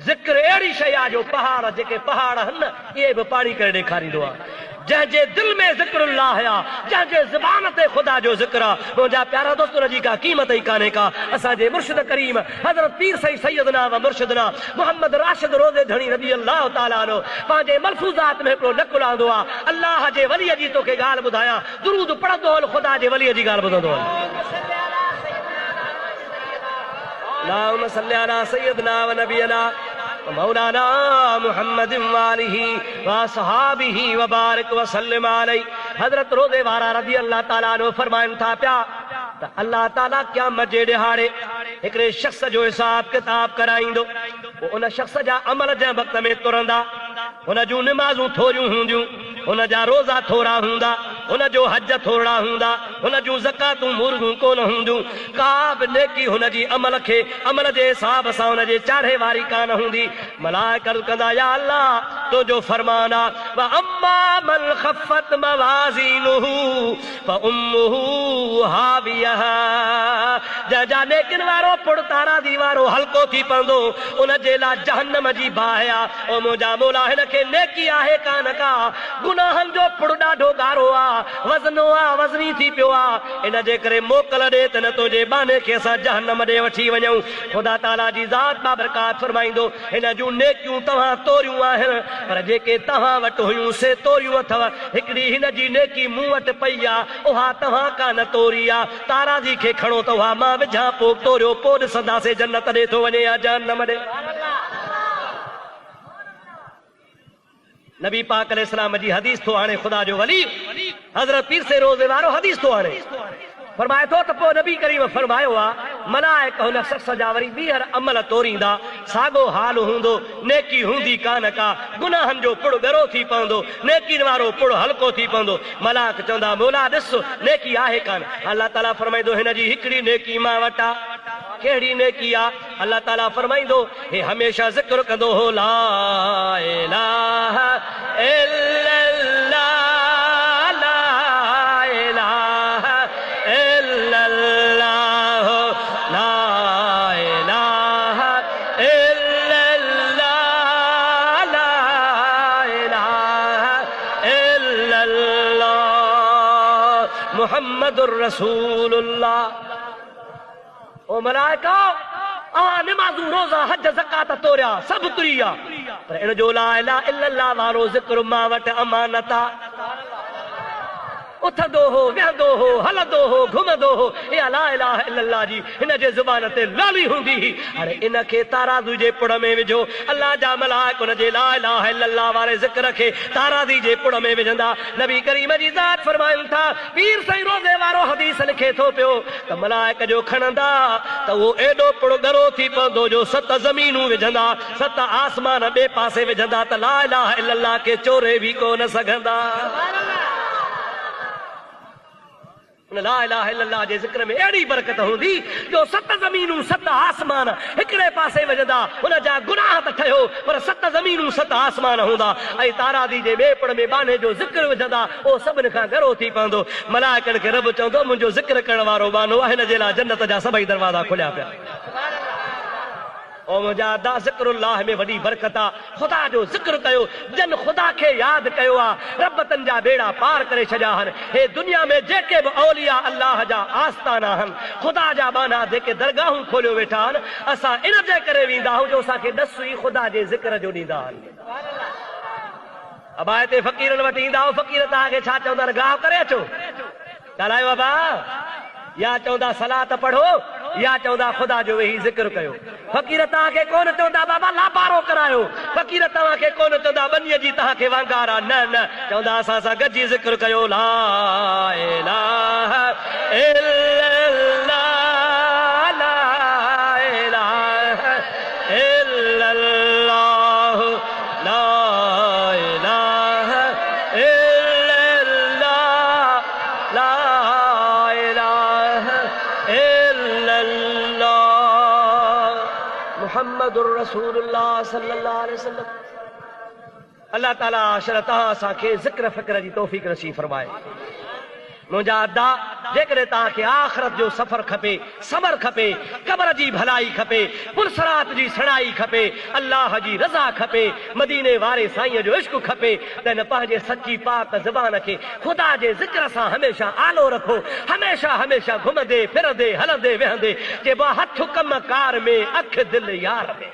ज़िक्र अहिड़ी शइ आहे जो पहाड़, जेके पहाड़ आहिनि न, इहे बि पाणी करे ॾेखारींदो आहे। जंहिंजे दिल में ज़िक्रुल्लाह आहे, जंहिंजे ज़बान ते ख़ुदा जो ज़िक्र आहे, मुंहिंजा प्यारा दोस्त, उनजी का क़ीमत ई कान्हे का। असांजे मुर्शिद करीम हज़रत पीर सैयदना व मुर्शिदना मोहम्मद राशिद रोज़े धणी रज़ी अल्लाह ताला अन्हु पंहिंजे मलफूज़ात में हिकिड़ो नक़ुल आंदो आहे, अल्लाह जे वलीअ जी तोखे ॻाल्हि ॿुधायां, दुरूद पढ़ंदो हल, ख़ुदा जे वलीअ जी ॻाल्हि ॿुधंदो हल। अल्लाहुम्मा सल्लि अला सय्यदना व नबियना मौलाना मुहम्मद वालिही व सहाबिही व बारिक व सल्लिम अलैहि। हज़रत रोज़े वारा रज़ी अल्लाह ताला अन्हु फरमाइनि था पिया त अल्लाह ताला क़यामत जे ॾिहाड़े हिकिड़े शख़्स जो हिसाब किताब कराईंदो, उन शख़्स जा अमल जंहिं वक़्त में तुरंदा, हुन जूं निमाज़ूं थोरियूं हूंदियूं, हुन जा रोज़ा थोरा हूंदा, हुन जो हज थोरा हूंदा, हुन जूं ज़कातूं मुर्गूं कोन हूंदियूं, का बि नेकी हुन जी अमल खे अमल जे हिसाब सां हुन जे चाढ़े वारी कान हूंदी। मलाइका कंदा, या अल्लाह तुंहिंजो फरमान आहे, व अम्मा मन ख़फ़त मवाज़ीनुहु फ उम्मुहु हावियह। जंहिंजा नेकिन वारो पुड़ तारादी वारो हल्को थी पवंदो, उन जे लाइ जहन्नम जी बाहि आहे। ओ मुंहिंजा मौला, हिन खे नेकी आहे कान का, गुनाहनि जो पुड़ ॾाढो ॻाढ़ो आहे, वज़नो आहे, वज़नी थी पियो आहे, इन जे करे मोकल ॾे त न तुंहिंजे बाने खे असां जहन्नम ॾे वठी वञूं। ख़ुदा ताला जी ज़ात बाबरकात फरमाईंदो, हिन जूं नेकियूं तव्हां तोरियूं आहिनि, पर जेके तव्हां वटि हुयूं से तोरियूं अथव। हिकिड़ी हिन जी नेकी मूं वटि पई आहे, उहा तव्हां कान तोरी आहे। ताराज़ी खे खणो त उहा मां विझां, पोइ तोरियो, पोइ ॾिसंदासीं जन्नत ॾे थो वञे या जहन्नम ॾे। नबी पाक अलैहिस्सलाम जी हदीस थो हाणे, ख़ुदा जो वली हज़रत पीर से रोज़े वारो हदीस थो हाणे, फरमाए थो त पोइ नबी करीम फरमायो आहे, मलाइका हुन शख़्स जा वरी ॿीहर अमल तोरींदा, साॻो हाल हूंदो, नेकी हूंदी कान का, गुनाहनि जो पुड़ ॻरो थी पवंदो, नेकिन वारो पुड़ हल्को थी पवंदो। मलाइक चवंदा, मौला ॾिस नेकी आहे कान। अल्लाह ताला फरमाईंदो, हिन जी हिकिड़ी नेकी मां वटि आहे। कहिड़ी नेकी आहे? अल्लाह ताला फरमाईंदो, हे हमेशह ज़िक्र कंदो हो, ला इलाहा इल्लल्लाह, मुहम्मदुर रसूलुल्लाह। ओ मलाइका, निमाज़ूं, रोज़ा, हज, ज़कात तोरिया, सभु तुरिया, पर इन जो ला इलाहा इल्लल्लाह वारो ज़िक्र मां वटि अमानत आहे। उथंदो हो, वेहंदो हो, हलंदो हो, घुमंदो हो, इहा ला इलाहा इल्लल्लाह जी हिन जे ज़ुबान ते लाली हूंदी हुई। हाणे इन खे ताराज़ू जे पुड़ में विझो। अल्लाह जा मलाइक उन जे ला इलाहा इल्लल्लाह वारे ज़िक्र खे ताराज़ी जे पुड़ में विझंदा। नबी करीम जी ज़ात फरमाइनि था, पीर साईं रोज़े वारो हदीस लिखे थो पियो त मलाइक जो खणंदा त उहो एॾो पुड़ ॻरो थी पवंदो जो 7 ज़मीनूं विझंदा, 7 आसमान ॿिए पासे विझंदा त ला इलाहा इल्लल्लाह खे चोरे बि कोन सघंदा। ला इलाहा इल्लल्लाह जे ज़िक्र में अहिड़ी बरकत हूंदी जो 7 ज़मीनूं 7 आसमान हिकिड़े पासे विझंदा। हुन जा गुनाह त ठहियो पर 7 ज़मीनूं 7 आसमान हूंदा ऐं तारादी जे ॿिए में बाने जो ज़िक्र विझंदा, उहो सभिनि खां ॻरो थी पवंदो। मलाइकनि खे रब चवंदो मुंहिंजो ज़िक्र करण वारो बानो आहे, हिन जे लाइ जन्नत जा सभई दरवाज़ा खुलिया पिया। ओ मुंहिंजा अदा ज़िक्रुल्लाह में वॾी बरकत आहे। ख़ुदा जो ज़िक्र कयो, जन ख़ुदा खे यादि कयो आहे, रब तन जा बेड़ा पार करे छॾिया आहिनि। हे दुनिया में जेके बि औलिया अल्लाह जा आस्ताना आहिनि, ख़ुदा जा बाना जेके दरगाहूं खोलियो वेठा आहिनि, असां इन जे करे वेंदा आहियूं जो असांखे ॾस ई ख़ुदा जे ज़िक्र जो ॾींदा आहिनि। अबा हिते फ़क़ीरनि वटि ईंदा आहियो, फ़क़ीर तव्हांखे छा चवंदा आहिनि, गाह करे अचो, ॻाल्हायो बाबा, या चवंदा सलात पढ़ो, या चवंदा ख़ुदा जो वेही ज़िक्र कयो। फ़क़ीर तव्हांखे कोन चवंदा बाबा लापारो करायो, फ़क़ीर तव्हांखे कोन चवंदा बनीअ जी तव्हांखे वांगार आहे, न न, चवंदा असां सां गॾिजी ज़िक्र कयो, ला इलाहा इल्लल्लाह, ला इलाहा इल्लल्लाह, ला इलाहा इल्लल्लाह, ला इलाहा इल्लल्लाह, मुहम्मदुर रसूलुल्लाह सल्लल्लाहु अलैहि वसल्लम। अल्लाह ताला शर तव्हां असांखे ज़िक्र फ़िक्र जी तौफ़ीक़ नसीब फरमाए। मुंहिंजा अदा, जेकॾहिं तव्हांखे आख़िरत जो सफ़र खपे, सबर खपे, क़ब्र जी भलाई खपे, पुरसरात जी सणाई खपे, अल्लाह जी रज़ा खपे, मदीने वारे साईं जो इश्क़ खपे, त हिन पंहिंजे सची पाक ज़बान खे ख़ुदा जे ज़िक्र सां हमेशह आलो रखो। हमेशह हमेशह घुमंदे फिरंदे हलंदे वेहंदे चइबो आहे हथ कम कार में अख दिलि यार में।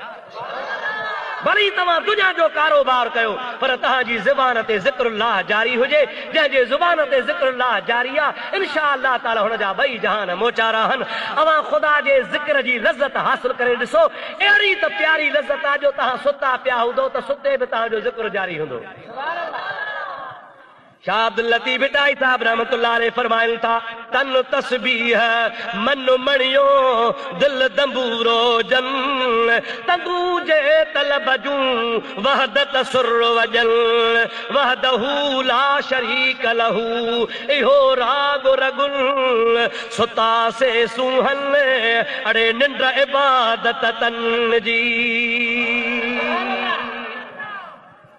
भली तव्हां दुनिया जो कारोबार कयो पर तव्हांजी ज़ुबान ते ज़िक्रुल्लाह जारी हुजे। जंहिंजे ज़ुबान ते ज़िक्रुल्लाह जारी आहे इंशा अल्लाह ताला हुन जा ॿई जहान मोचारा आहिनि। अवां ख़ुदा जे ज़िक्र जी लज़त हासिल करे ॾिसो, अहिड़ी त प्यारी लज़त आहे जो तव्हां सुता पिया हूंदो त सुते बि तव्हांजो ज़िक्र जारी हूंदो। शाह अब्दुल लतीफ़ बिटाई साहब रहमतुल्लाह अलैह फरमाइनि था, तन तस्बीह मन मणियो दिल दंबूरो जन, तंदू जे तलब जूं वहदत सुर वजल, वहदहू ला शरीक लहू इहो राग रगुल, सुता से सूहन अड़े निंड इबादत तन जी।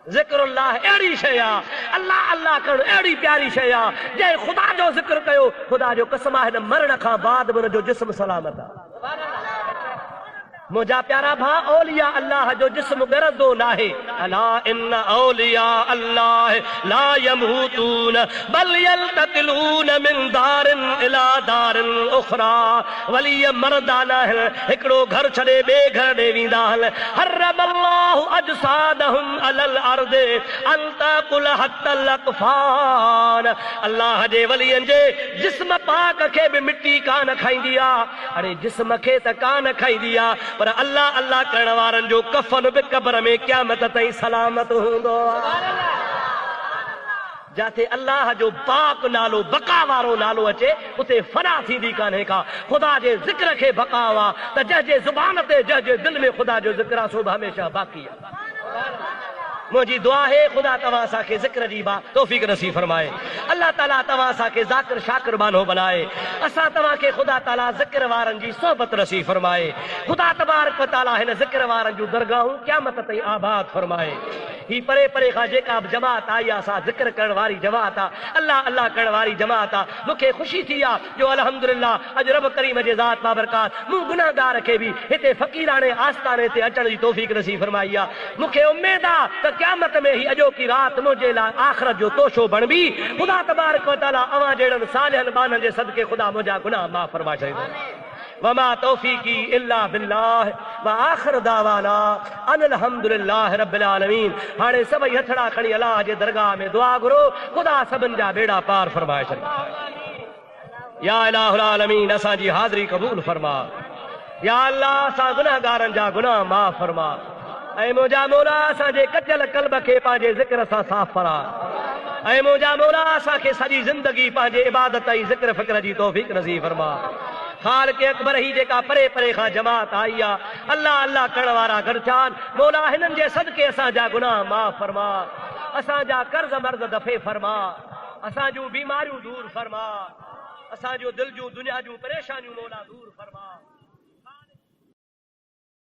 ज़िक्रुल्लाह अहिड़ी शइ आहे, अल्लाह अल्लाह करणु अहिड़ी प्यारी शइ आहे, जंहिं ख़ुदा जो ज़िक्र कयो, ख़ुदा जो कसम आहे हिन मरण खां बाद बि हुनजो जिस्म सलामत आहे। मुंहिंजा प्यारा भाउ, औलिया अल्लाह जो जिस्म ॻरंदो नाहे। अला इन औलिया अल्लाह ला यमूतून बल यल्तक़िलून मिन दारिन इला दारिन उखरा। वली मरदा न आहिनि, हिकिड़ो घर छॾे ॿिए घर ॾे वेंदा आहिनि। हर्रमल्लाहु अजसादहुम अलल अर्द अन तकुल हत्तल अकफान। अल्लाह जे वलियनि जे जिस्म पाक खे बि मिटी कान खाईंदी आहे। हाणे जिस्म खे त कान खाईंदी आहे पर अल्लाह अल्लाह करण वारनि जो कफन बि क़ब्र में क़यामत ताईं सलामत हूंदो। जाते अल्लाह जो पाक नालो बका वारो नालो अचे उते फना थींदी कान्हे का। ख़ुदा जे ज़िक्र खे बकाव आहे त जंहिंजे ज़ुबान ते जंहिंजे दिलि में ख़ुदा जो ज़िक्र आहे सो बि हमेशह बाक़ी आहे। मुंहिंजी दुआ है ख़ुदा तव्हां असांखे ज़िक्र जी तौफ़ीक़ नसीब फरमाए। अल्लाह ताला तव्हां असांखे ज़ाकिर शाकिर बानो बनाए। असां तव्हांखे ख़ुदा ताला ज़िक्र वारनि जी सोबत नसीब फरमाए। ख़ुदा तबारक व ताला हिन ज़िक्र वारनि जूं दरगाहूं क़यामत ताईं आबाद फरमाए। ही परे परे खां जेका बि जमात आई आहे असां ज़िक्र करण वारी जमात आहे, अल्लाह अल्लाह करण वारी जमात आहे। मूंखे ख़ुशी थी आहे जो अल्हम्दुलिल्लाह अॼु रब करीम जे ज़ात बाबरकात मूं गुनाहगार खे बि हिते फ़क़ीराने आस्ताने ते अचण जी तौफ़ीक़ नसीब फरमाई आहे। मूंखे उमेद आहे त क़यामत में ही अॼोकी राति मुंहिंजे लाइ आख़िरत जो तोशो बणबी। ख़ुदा तबारक व ताला अवां जहिड़नि सालिहनि बाननि जे सदके ख़ुदा मुंहिंजा गुनाह माफ़ फरमाए छॾींदो। वमा तौफीकी इल्ला बिल्लाह व आखिर दावाना अनिल हम्दुलिल्लाह रब्बिल आलमीन। हाणे सभई हथड़ा खणी अल्लाह जे दरगाह में दुआ घुरो, खुदा सभिनि जा बेड़ा पार फरमाए छॾे। या इलाहुल आलमीन असांजी हाज़िरी क़बूल फरमा। या अल्लाह असां गुनाहगारनि जा गुनाह माफ़ फरमा। ऐं मुंहिंजा मौला असांजे कटियल क़ल्ब खे पंहिंजे ज़िक्र सां साफ़ फरा। ऐं मुंहिंजा मौला असांखे सॼी ज़िंदगी पंहिंजे इबादत ऐं ज़िक्र फ़िक्र जी तौफ़ीक़ नसीब फरमा। ख़ालिक़ अकबर ही जेका परे परे खां जमात आई आहे, अल्लाह अल्लाह करण वारा गॾु थियनि। मौला हिननि जे सदके असांजा गुनाह माफ़ फरमा, असांजा कर्ज़ मर्ज़ दफ़े फरमा, असां जूं बीमारियूं दूर फरमा, असां जो दिल जूं दुनिया जूं परेशानियूं मौला दूर फरमा।